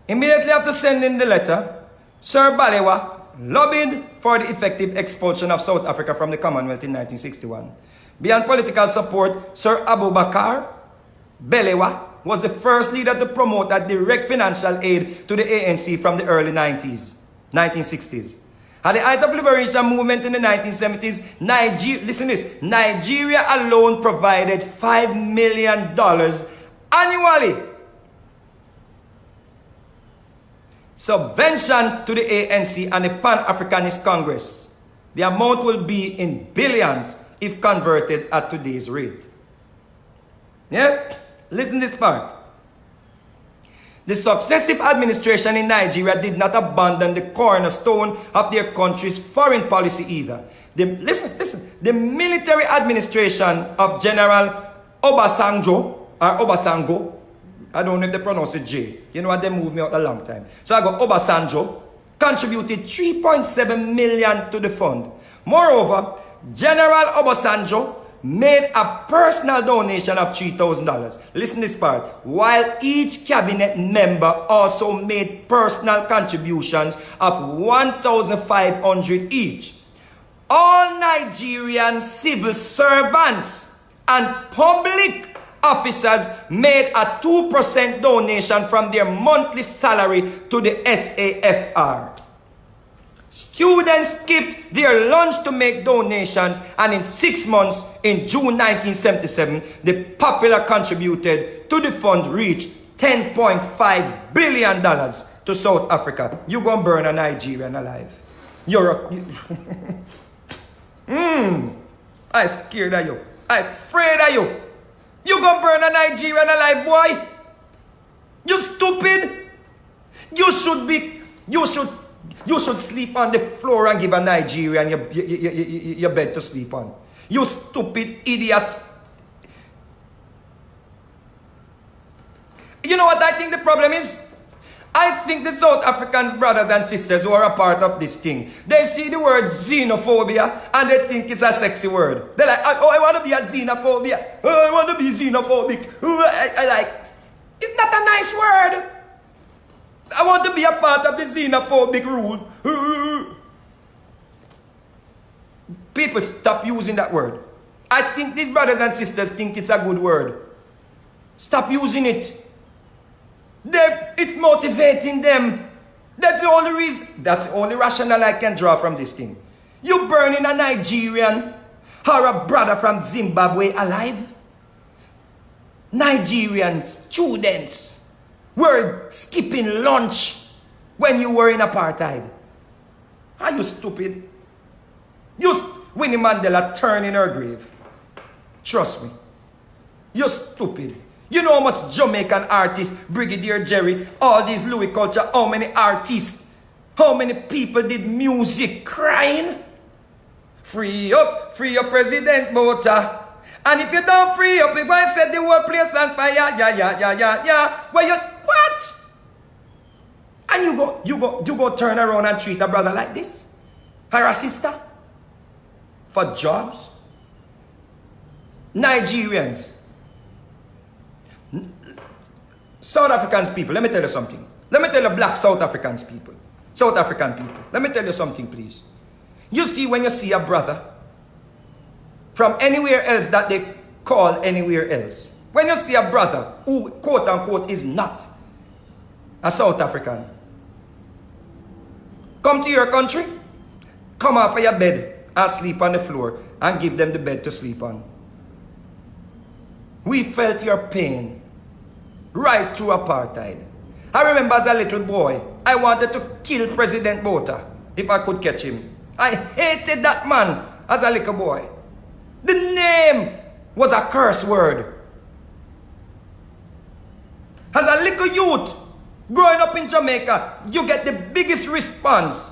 Immediately after sending the letter, Sir Balewa lobbied for the effective expulsion of South Africa from the Commonwealth in 1961. Beyond political support, Sir Abubakar Balewa was the first leader to promote a direct financial aid to the ANC from the early 1960s. At the height of liberation movement in the 1970s, Nigeria alone provided $5 million annually subvention to the ANC and the Pan-Africanist Congress. The amount will be in billions if converted at today's rate. Yeah? Listen to this part. The successive administration in Nigeria did not abandon the cornerstone of their country's foreign policy either. Listen. The military administration of General Obasanjo, I don't know if they pronounce it J. You know what, they moved me out a long time. So I got Obasanjo, contributed $3.7 million to the fund. Moreover, General Obasanjo made a personal donation of $3,000. Listen to this part. While each cabinet member also made personal contributions of $1,500 each. All Nigerian civil servants and public officers made a 2% donation from their monthly salary to the SAFR. Students skipped their lunch to make donations, and in 6 months, in June 1977, the popular contributed to the fund reached $10.5 billion to South Africa. You gonna burn a Nigerian alive. I'm scared of you. I'm afraid of you. You gonna burn a Nigerian alive, boy? You stupid. You should sleep on the floor and give a Nigerian your bed to sleep on. You stupid idiot. You know what I think the problem is? I think the South Africans, brothers and sisters who are a part of this thing, they see the word xenophobia and they think it's a sexy word. They're like, oh, I want to be a xenophobia. Oh, I want to be xenophobic. Oh, I like, it's not a nice word. I want to be a part of the xenophobic rule. People, stop using that word. I think these brothers and sisters think it's a good word. Stop using it. It's motivating them. That's the only reason, that's the only rationale I can draw from this thing. You burning a Nigerian or a brother from Zimbabwe alive? Nigerian students were skipping lunch when you were in apartheid. Are you stupid? Winnie Mandela turned in her grave. Trust me. You're stupid. You know how much Jamaican artists, Brigadier Jerry, all these Louis Culture, how many artists, how many people did music crying? Free up President Botha. And if you don't free up, you're going to set the whole place on fire. Yeah. What? And you go turn around and treat a brother like this? Or a sister? For jobs? Nigerians. South Africans people, let me tell you something. Let me tell you black South Africans people. South African people. Let me tell you something, please. You see, when you see a brother from anywhere else that they call anywhere else, when you see a brother who, quote unquote, is not a South African, come to your country, come off of your bed and sleep on the floor and give them the bed to sleep on. We felt your pain right through apartheid. I remember as a little boy, I wanted to kill President Botha if I could catch him. I hated that man as a little boy. The name was a curse word. As a little youth, growing up in Jamaica, you get the biggest response.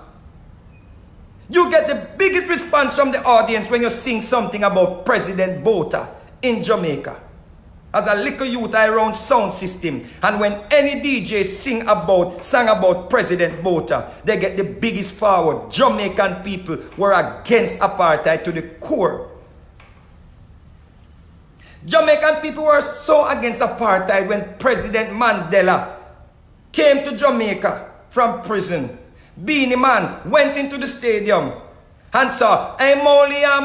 You get the biggest response from the audience when you sing something about President Botha in Jamaica. As a little youth, I run sound system. And when any DJ sang about President Botha, they get the biggest forward. Jamaican people were against apartheid to the core. Jamaican people were so against apartheid when President Mandela came to Jamaica from prison. Beanie Man went into the stadium and saw, I'm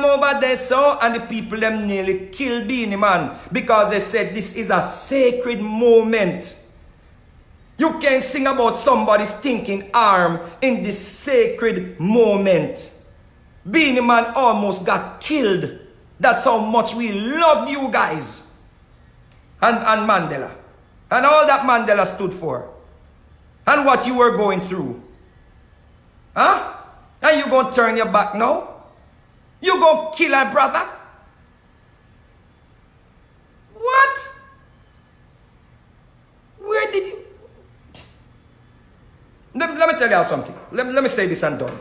over there, so, and the people them nearly killed Beanie Man because they said this is a sacred moment. You can't sing about somebody's stinking arm in this sacred moment. Beanie Man almost got killed. That's how much we loved you guys. And Mandela. And all that Mandela stood for. And what you were going through. Huh? And you gonna turn your back now? You gonna kill a brother? What? Where did you... Let me tell you something. Let me say this and done.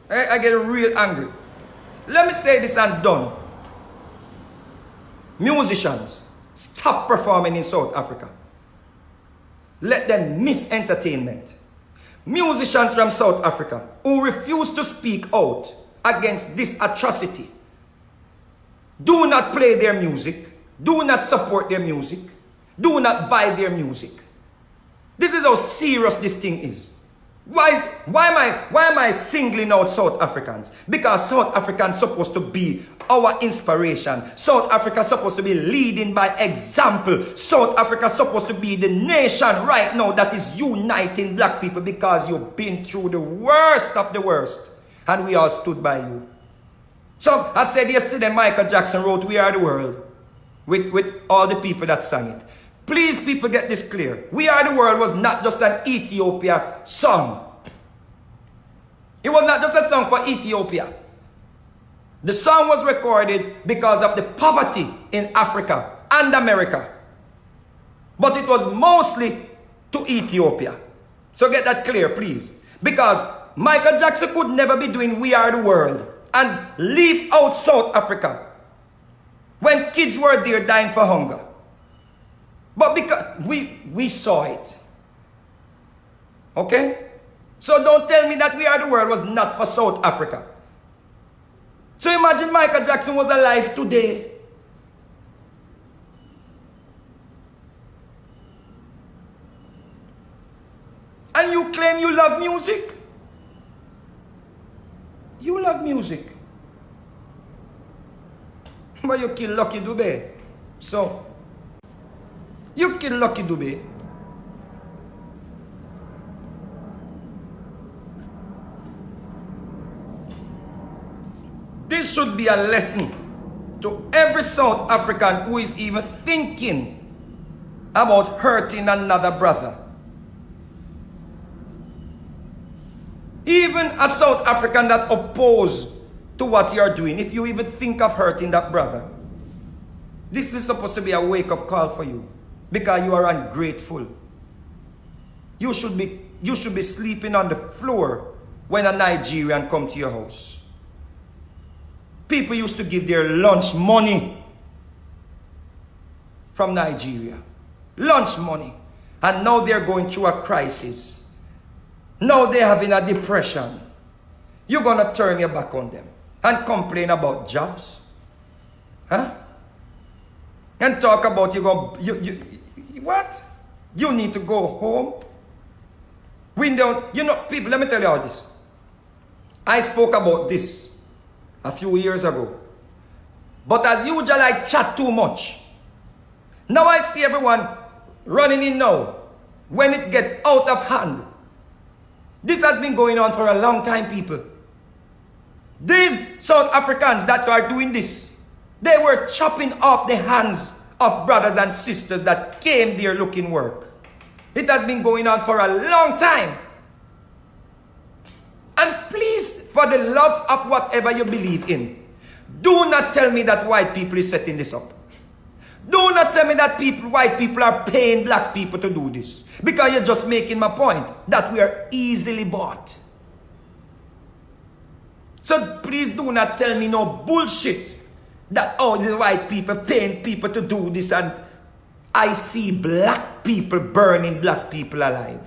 I get real angry. Let me say this and done. Musicians, stop performing in South Africa. Let them miss entertainment. Musicians from South Africa who refuse to speak out against this atrocity, do not play their music, do not support their music, do not buy their music. This is how serious this thing is. Why am I singling out South Africans? Because South Africans supposed to be our inspiration. South Africa supposed to be leading by example. South Africa supposed to be the nation right now that is uniting black people because you've been through the worst of the worst. And we all stood by you. So I said yesterday, Michael Jackson wrote We Are the World with all the people that sang it. Please, people, get this clear. We Are the World was not just an Ethiopia song. It was not just a song for Ethiopia. The song was recorded because of the poverty in Africa and America. But it was mostly to Ethiopia. So get that clear, please. Because Michael Jackson could never be doing We Are the World and leave out South Africa when kids were there dying for hunger. But because we saw it. Okay? So don't tell me that We Are the World was not for South Africa. So imagine Michael Jackson was alive today. And you claim you love music? You love music. But you kill Lucky Dube. So, you kill Lucky Dube. This should be a lesson to every South African who is even thinking about hurting another brother. Even a South African that opposes to what you're doing, if you even think of hurting that brother, this is supposed to be a wake-up call for you, because you are ungrateful. You should be sleeping on the floor when a Nigerian come to your house. People used to give their lunch money from Nigeria. Lunch money. And now they're going through a crisis. Now they're having a depression. You're going to turn your back on them and complain about jobs? Huh? And talk about what? You need to go home? We don't, people, let me tell you all this. I spoke about this a few years ago. But as usual, I chat too much. Now I see everyone running in now when it gets out of hand. This has been going on for a long time, people. These South Africans that are doing this, they were chopping off the hands of brothers and sisters that came there looking work. It has been going on for a long time. And please, for the love of whatever you believe in, do not tell me that white people is setting this up. Do not tell me that white people are paying black people to do this. Because you're just making my point that we are easily bought. So please do not tell me no bullshit that, oh, the white people paying people to do this, and I see black people burning black people alive.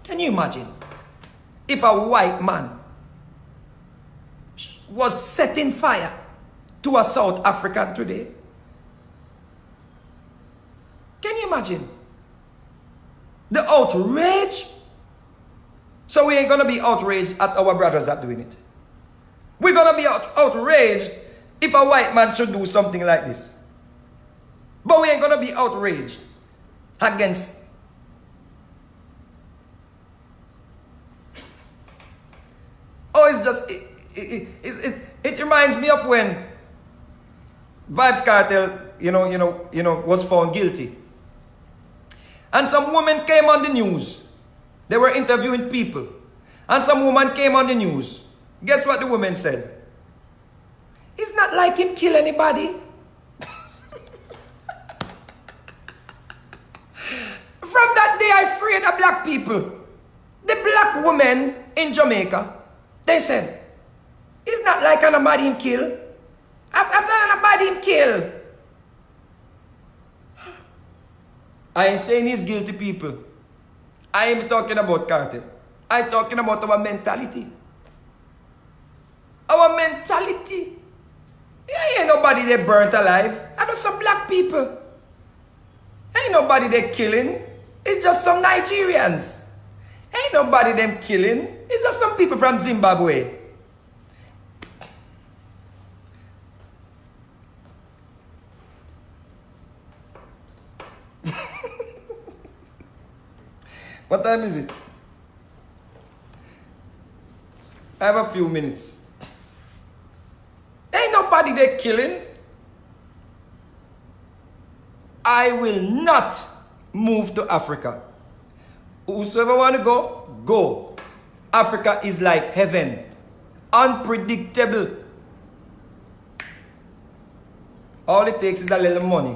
Can you imagine if a white man was setting fire to a South African today? Can you imagine the outrage? So we ain't gonna be outraged at our brothers that doing it. We're gonna be outraged if a white man should do something like this. But we ain't gonna be outraged against it's just it reminds me of when Vybz Kartel was found guilty. And some woman came on the news. They were interviewing people. And some woman came on the news. Guess what the woman said? It's not like him kill anybody. From that day I freed the black people. The black women in Jamaica, they said, it's not like anybody him kill. I've done anybody him kill. I ain't saying he's guilty, people. I ain't talking about Cartel. I'm talking about our mentality. Our mentality. Ain't nobody they burnt alive. I know some black people. Ain't nobody they killing. It's just some Nigerians. Ain't nobody them killing. It's just some people from Zimbabwe. What time is it? I have a few minutes. Ain't nobody they killing. I will not move to Africa. Whosoever want to go, go. Africa is like heaven. Unpredictable. All it takes is a little money.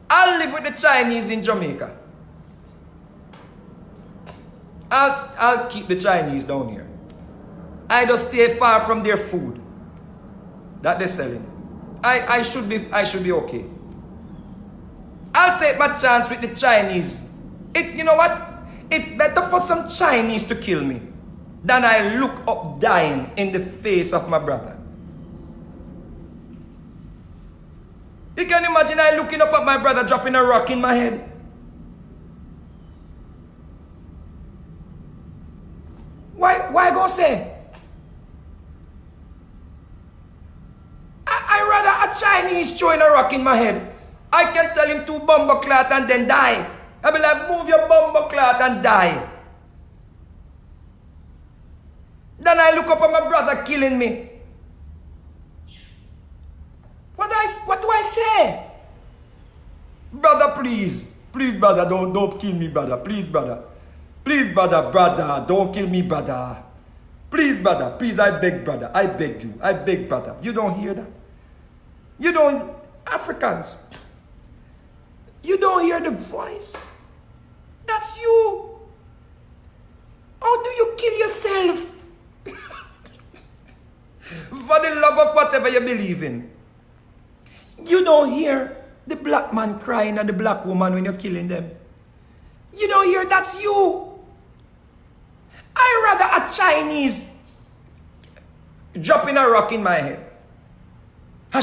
I'll live with the Chinese in Jamaica. I'll keep the Chinese down here. I just stay far from their food that they're selling. I should be okay. I'll take my chance with the Chinese. You know what? It's better for some Chinese to kill me than I look up dying in the face of my brother. You can imagine I looking up at my brother dropping a rock in my head. Why go say? I rather a Chinese throwing a rock in my head. I can tell him to bomber clot and then die. I'll be like, move your bomber clot and die. Then I look up at my brother killing me. What do I say? Brother, please. Please, brother, don't kill me, brother. Please, brother. Please, brother, don't kill me, brother. Please, brother, please, I beg, brother. I beg you. I beg, brother. You don't hear that? You don't, Africans. You don't hear the voice. That's you. How do you kill yourself? For the love of whatever you believe in. You don't hear the black man crying at the black woman when you're killing them. You don't hear that's you. I rather a Chinese dropping a rock in my head. I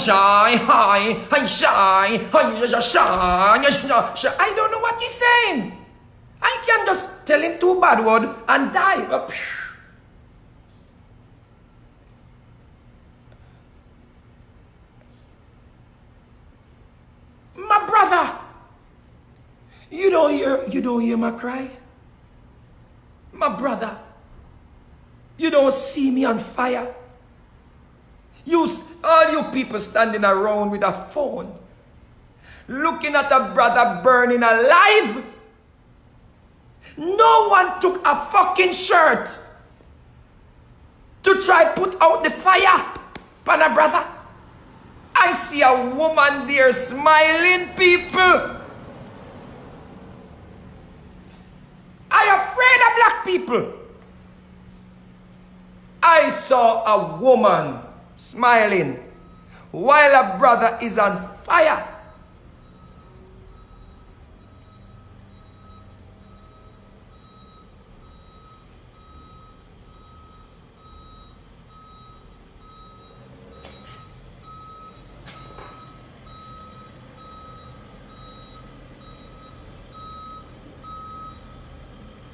don't know what he's saying. I can just tell him 2 bad words and die. My brother, you don't hear my cry? My brother, you don't see me on fire? All you people standing around with a phone, looking at a brother burning alive. No one took a fucking shirt to try put out the fire, pana brother. I see a woman there smiling, people. I afraid of black people. I saw a woman smiling while a brother is on fire.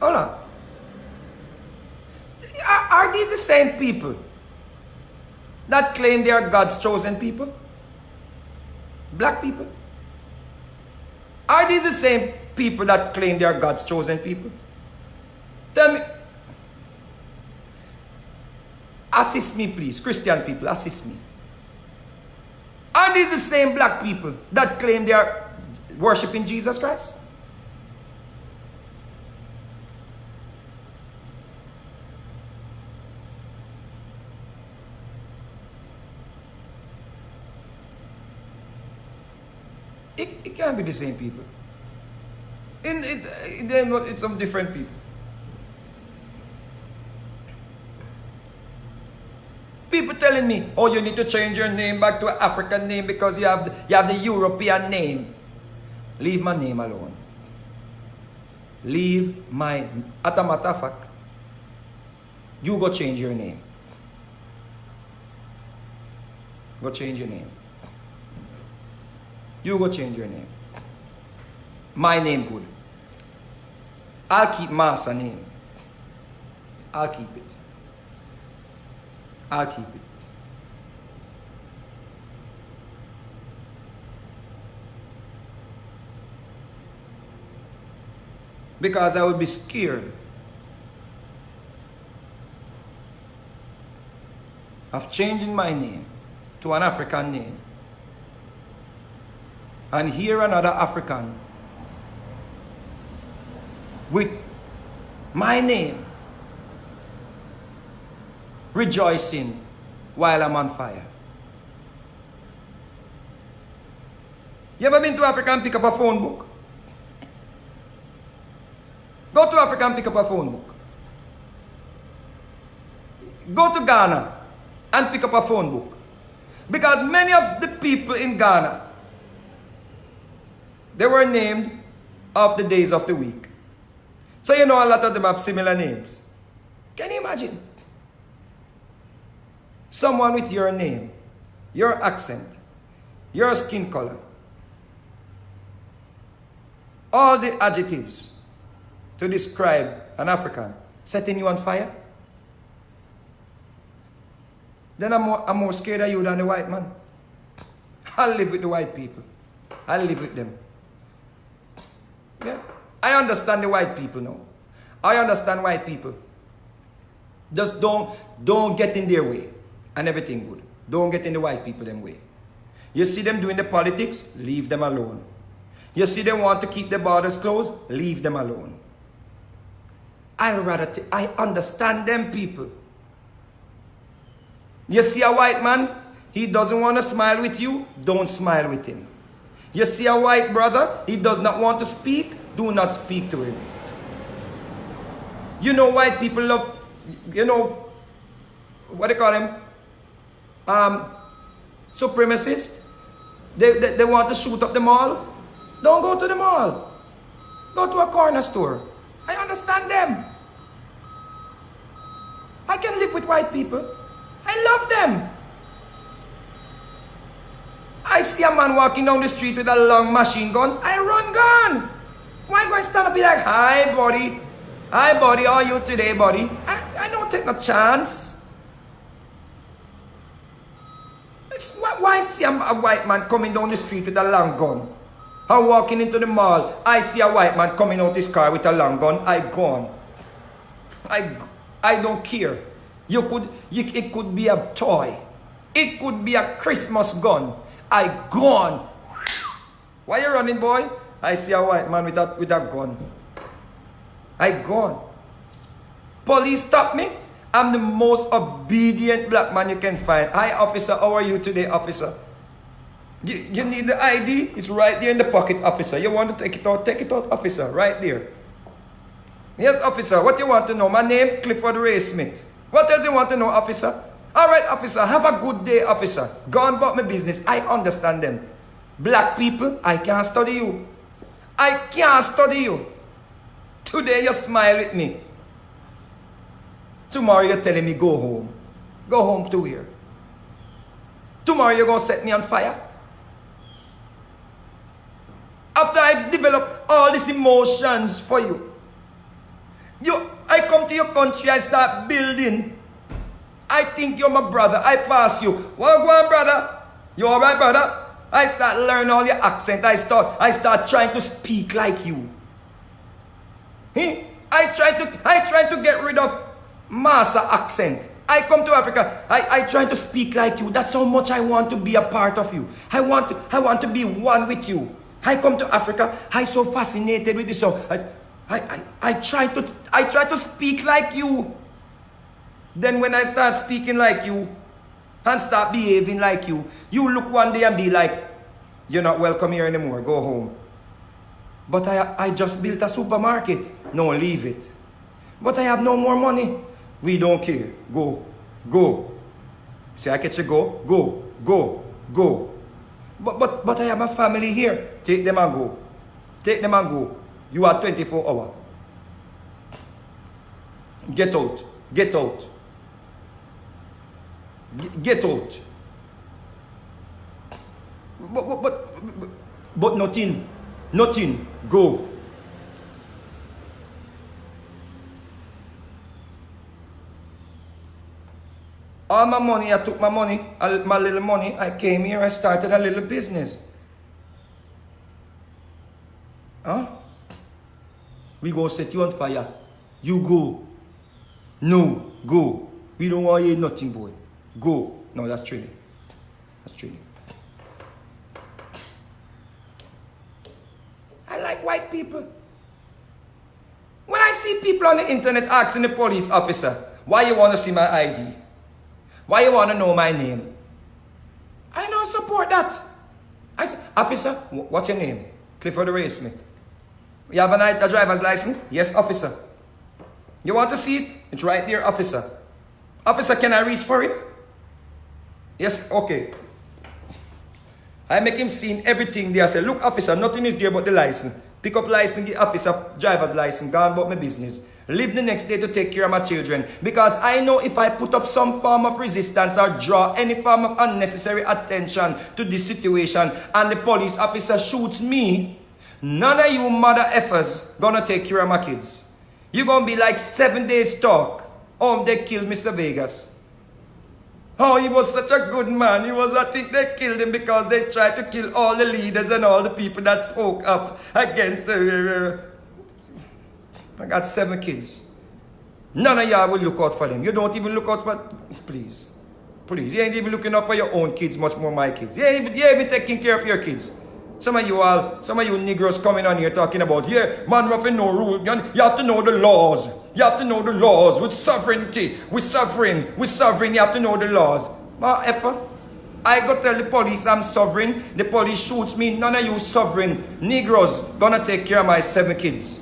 Hold on. Are these the same people that claim they are God's chosen people? Black people? Are these the same people that claim they are God's chosen people? Tell me. Assist me, please. Christian people, assist me. Are these the same black people that claim they are worshiping Jesus Christ? It can't be the same people. It's some different people. People telling me, oh, you need to change your name back to an African name because you have the European name. Leave my name alone. Leave my... As a matter of fact, you go change your name. Go change your name. You go change your name. My name good. I'll keep Master name. I'll keep it. I'll keep it. Because I would be scared of changing my name to an African name. And hear another African with my name rejoicing while I'm on fire. You ever been to Africa and pick up a phone book? Go to Africa and pick up a phone book. Go to Ghana and pick up a phone book. Because many of the people in Ghana, they were named of the days of the week. So you know a lot of them have similar names. Can you imagine? Someone with your name, your accent, your skin color, all the adjectives to describe an African, setting you on fire? Then I'm more scared of you than the white man. I'll live with the white people. I'll live with them. Yeah. I understand the white people now. I understand white people. Just don't get in their way. And everything good. Don't get in the white people them way. You see them doing the politics, leave them alone. You see them want to keep the borders closed, leave them alone. I understand them people. You see a white man, he doesn't want to smile with you, don't smile with him. You see a white brother, he does not want to speak, do not speak to him. You know white people love, you know, what do you call them? Supremacists. They want to shoot up the mall. Don't go to the mall. Go to a corner store. I understand them. I can live with white people. I love them. I see a man walking down the street with a long machine gun. I run gun. Why go and stand up and be like, hi, buddy. Hi, buddy. How are you today, buddy? I don't take no chance. Why see a white man coming down the street with a long gun? I'm walking into the mall. I see a white man coming out his car with a long gun. I gone. I don't care. It could be a toy. It could be a Christmas gun. I gone. Why you running, boy? I see a white man with a gun. I gone. Police stop me. I'm the most obedient black man you can find. Hi, officer. How are you today, officer? You need the ID? It's right there in the pocket, officer. You want to take it out? Take it out, officer. Right there. Yes, officer. What you want to know? My name, Clifford Ray Smith. What else you want to know, officer? All right, officer. Have a good day, officer. Go on about my business. I understand them. Black people, I can't study you. I can't study you. Today you smile with me. Tomorrow you're telling me go home. Go home to where? Tomorrow you're going to set me on fire? After I develop all these emotions for you, I come to your country, I start building. I think you're my brother. I pass you. Well, go on, brother. You all right, brother? I start learning all your accent. I start trying to speak like you. I try to get rid of Massa accent. I come to Africa. I try to speak like you. That's how much I want to be a part of you. I want to be one with you. I come to Africa. I so fascinated with this song. I try to speak like you. Then when I start speaking like you and start behaving like you, you look one day and be like, you're not welcome here anymore. Go home. But I just built a supermarket. No, leave it. But I have no more money. We don't care. Go. Go. See, I catch you go. Go. Go. Go. But I have a family here. Take them and go. Take them and go. You are 24 hours. Get out. Get out. Get out. But nothing. Nothing. Go. All my money, I took my money, my little money, I came here, I started a little business. Huh? We gonna set you on fire. You go. No, go. We don't want to hear nothing, boy. Go. No, that's training. That's training. I like white people. When I see people on the internet asking the police officer, why you want to see my ID? Why you want to know my name? I don't support that. I say, officer, what's your name? Clifford Ray Smith. You have a driver's license? Yes, officer. You want to see it? It's right there, officer. Officer, can I reach for it? Yes, okay. I make him see everything there. I say, look, officer, nothing is there but the license. Pick up license, get officer, driver's license, go on about my business. Leave the next day to take care of my children. Because I know if I put up some form of resistance or draw any form of unnecessary attention to this situation and the police officer shoots me, none of you mother effers gonna take care of my kids. You're gonna be like 7 days talk. Oh, they killed Mr. Vegas. Oh, he was such a good man. I think they killed him because they tried to kill all the leaders and all the people that spoke up against I got 7 kids. None of y'all will look out for them. You don't even look out for... Please. Please. You ain't even looking out for your own kids, much more my kids. You ain't even taking care of your kids. Some of you Negroes coming on here talking about, yeah, man, roughing no rule. You have to know the laws. You have to know the laws. With sovereignty. With sovereign. You have to know the laws. My effer. I go tell the police I'm sovereign. The police shoots me. None of you sovereign Negroes gonna take care of my 7 kids.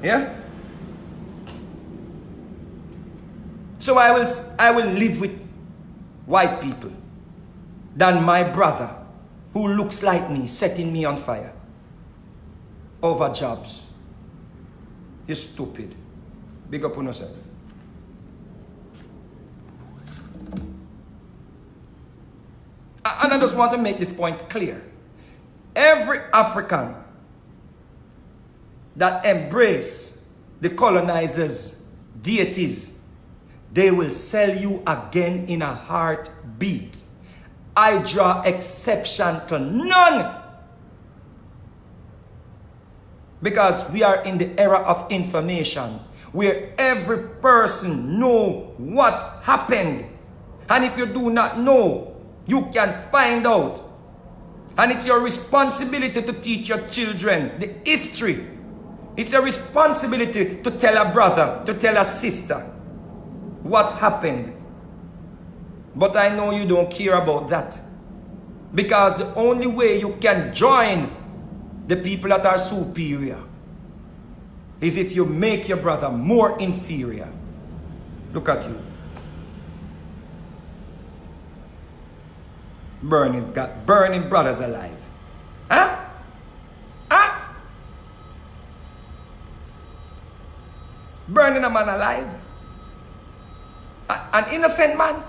Yeah? So I will live with white people than my brother who looks like me setting me on fire over jobs. You're stupid. Big up on yourself. And I just want to make this point clear. Every African that embrace the colonizers' deities, they will sell you again in a heartbeat. I draw exception to none. Because we are in the era of information, where every person knows what happened. And if you do not know, you can find out. And it's your responsibility to teach your children the history. It's your responsibility to tell a brother, to tell a sister what happened. But I know you don't care about that. Because the only way you can join the people that are superior is if you make your brother more inferior. Look at you. Burning brothers alive. Huh? Huh? Burning a man alive. An innocent man.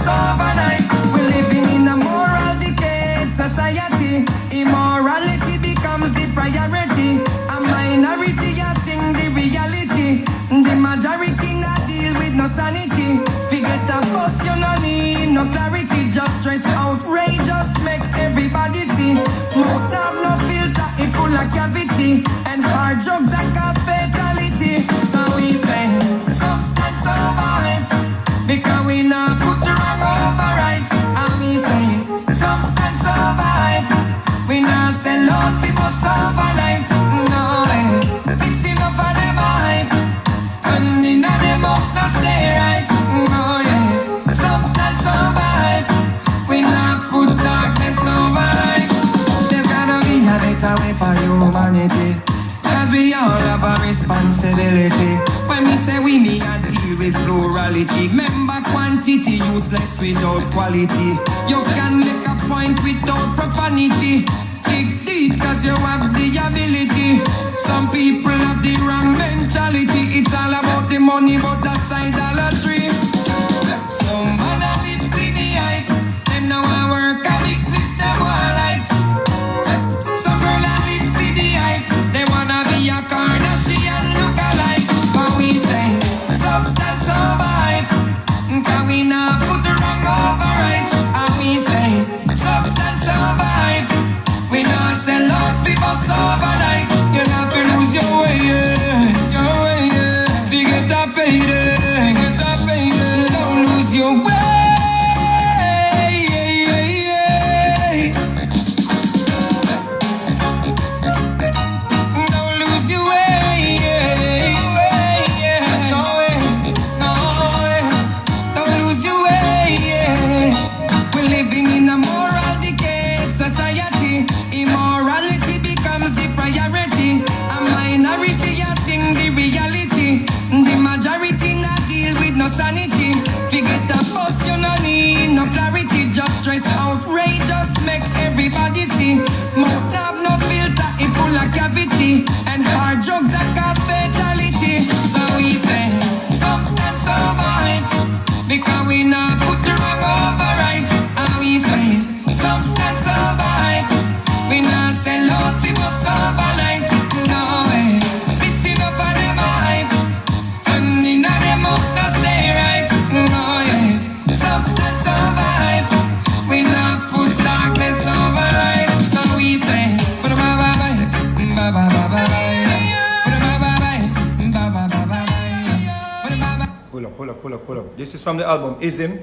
Overnight, we're living in a moral decayed society. Immorality becomes the priority. A minority a sing the reality. The majority not deal with no sanity. Forget a bus, you no need no clarity. Just stress outrageous, make everybody see. Mouth have no filter, it full of cavity. And hard drugs that cause fatality. So we say, substance over it. Because we not put the wrong over right. And we say, substance over it. We not sell out people overnight. No way, missing up for them hype. And in a them must not stay right. No yeah, substance over it. We not put darkness over light. There's gotta be a better way for humanity. Cause we all have a responsibility. When we say we need a deal with plurality, remember quantity useless without quality. You can make a point without profanity. Dig deep cause you have the ability. Some people have the wrong mentality. It's all about the money but that's idolatry. Some man a live for the hype. Them now I work a big with them all like. Some girl a live for the hype. They wanna be a Kardashian look alike. But we say substance over hype. Cause we not put the wrong over right. And we say substance over hype. We not sell out people overnight. You not to lose your way, yeah. Your way, yeah. Forget that payday. Forget that payday. no clarity, just stress, outrageous, make everybody see. Mouth have no filter, it full of cavity, and hard drugs that cause fatality. So we say, substance over it, because we not put the wrong over right. And we say, substance over it, we not sell out people overnight. No way, missing up on them hype, and in a them must not stay right. No yeah, substance over hype, we not put darkness over light. So we say, pull up. This is from the album Ism.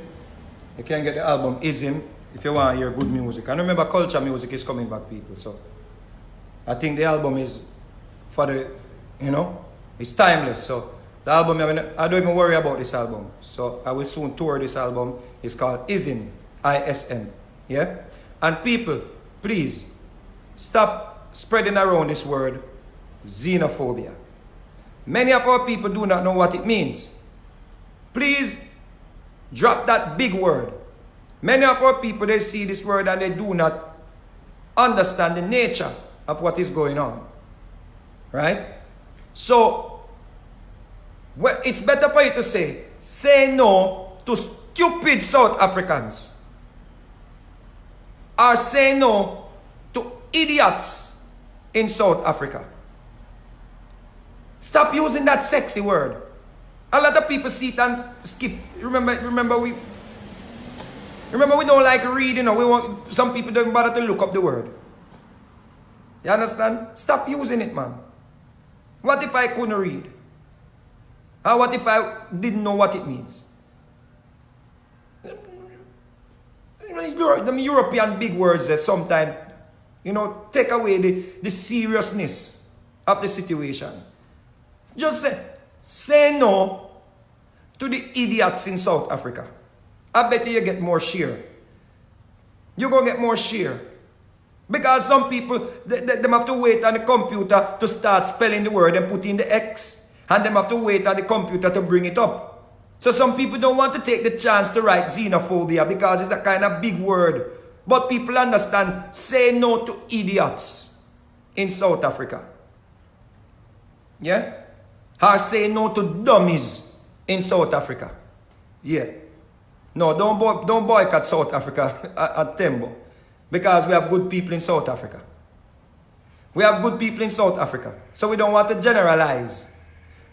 You can get the album Ism if you want to hear good music. And remember, culture music is coming back, people. So I think the album is for the, you know, it's timeless. So the album, I don't even worry about this album. So I will soon tour this album. It's called Ism, ISM. Yeah? And people, please, stop spreading around this word, xenophobia. Many of our people do not know what it means. Please, drop that big word. Many of our people, they see this word and they do not understand the nature of what is going on. Right? So, well, it's better for you to say no to stupid South Africans. Or say no to idiots in South Africa. Stop using that sexy word. A lot of people see it and skip. Remember we don't like reading, or we want, some people don't bother to look up the word. You understand? Stop using it, man. What if I couldn't read? Or what if I didn't know what it means? The European big words that sometimes, you know, take away the seriousness of the situation. Just say no to the idiots in South Africa. I bet you get more share. You're going to get more share. Because some people, they have to wait on the computer to start spelling the word and put in the X. And they have to wait on the computer to bring it up. So some people don't want to take the chance to write xenophobia because it's a kind of big word. But people understand, say no to idiots in South Africa. Yeah? Or say no to dummies in South Africa. Yeah. No, don't boycott South Africa at Tembo. Because we have good people in South Africa. We have good people in South Africa. So we don't want to generalize.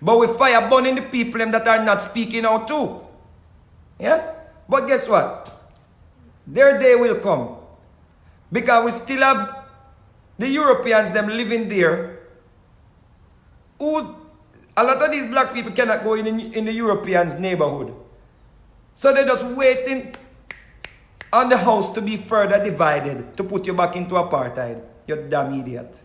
But we fire burning the people that are not speaking out too. Yeah? But guess what? Their day will come. Because we still have the Europeans them living there. Who, a lot of these black people cannot go in the Europeans' neighborhood. So they're just waiting on the house to be further divided to put you back into apartheid. You damn idiot.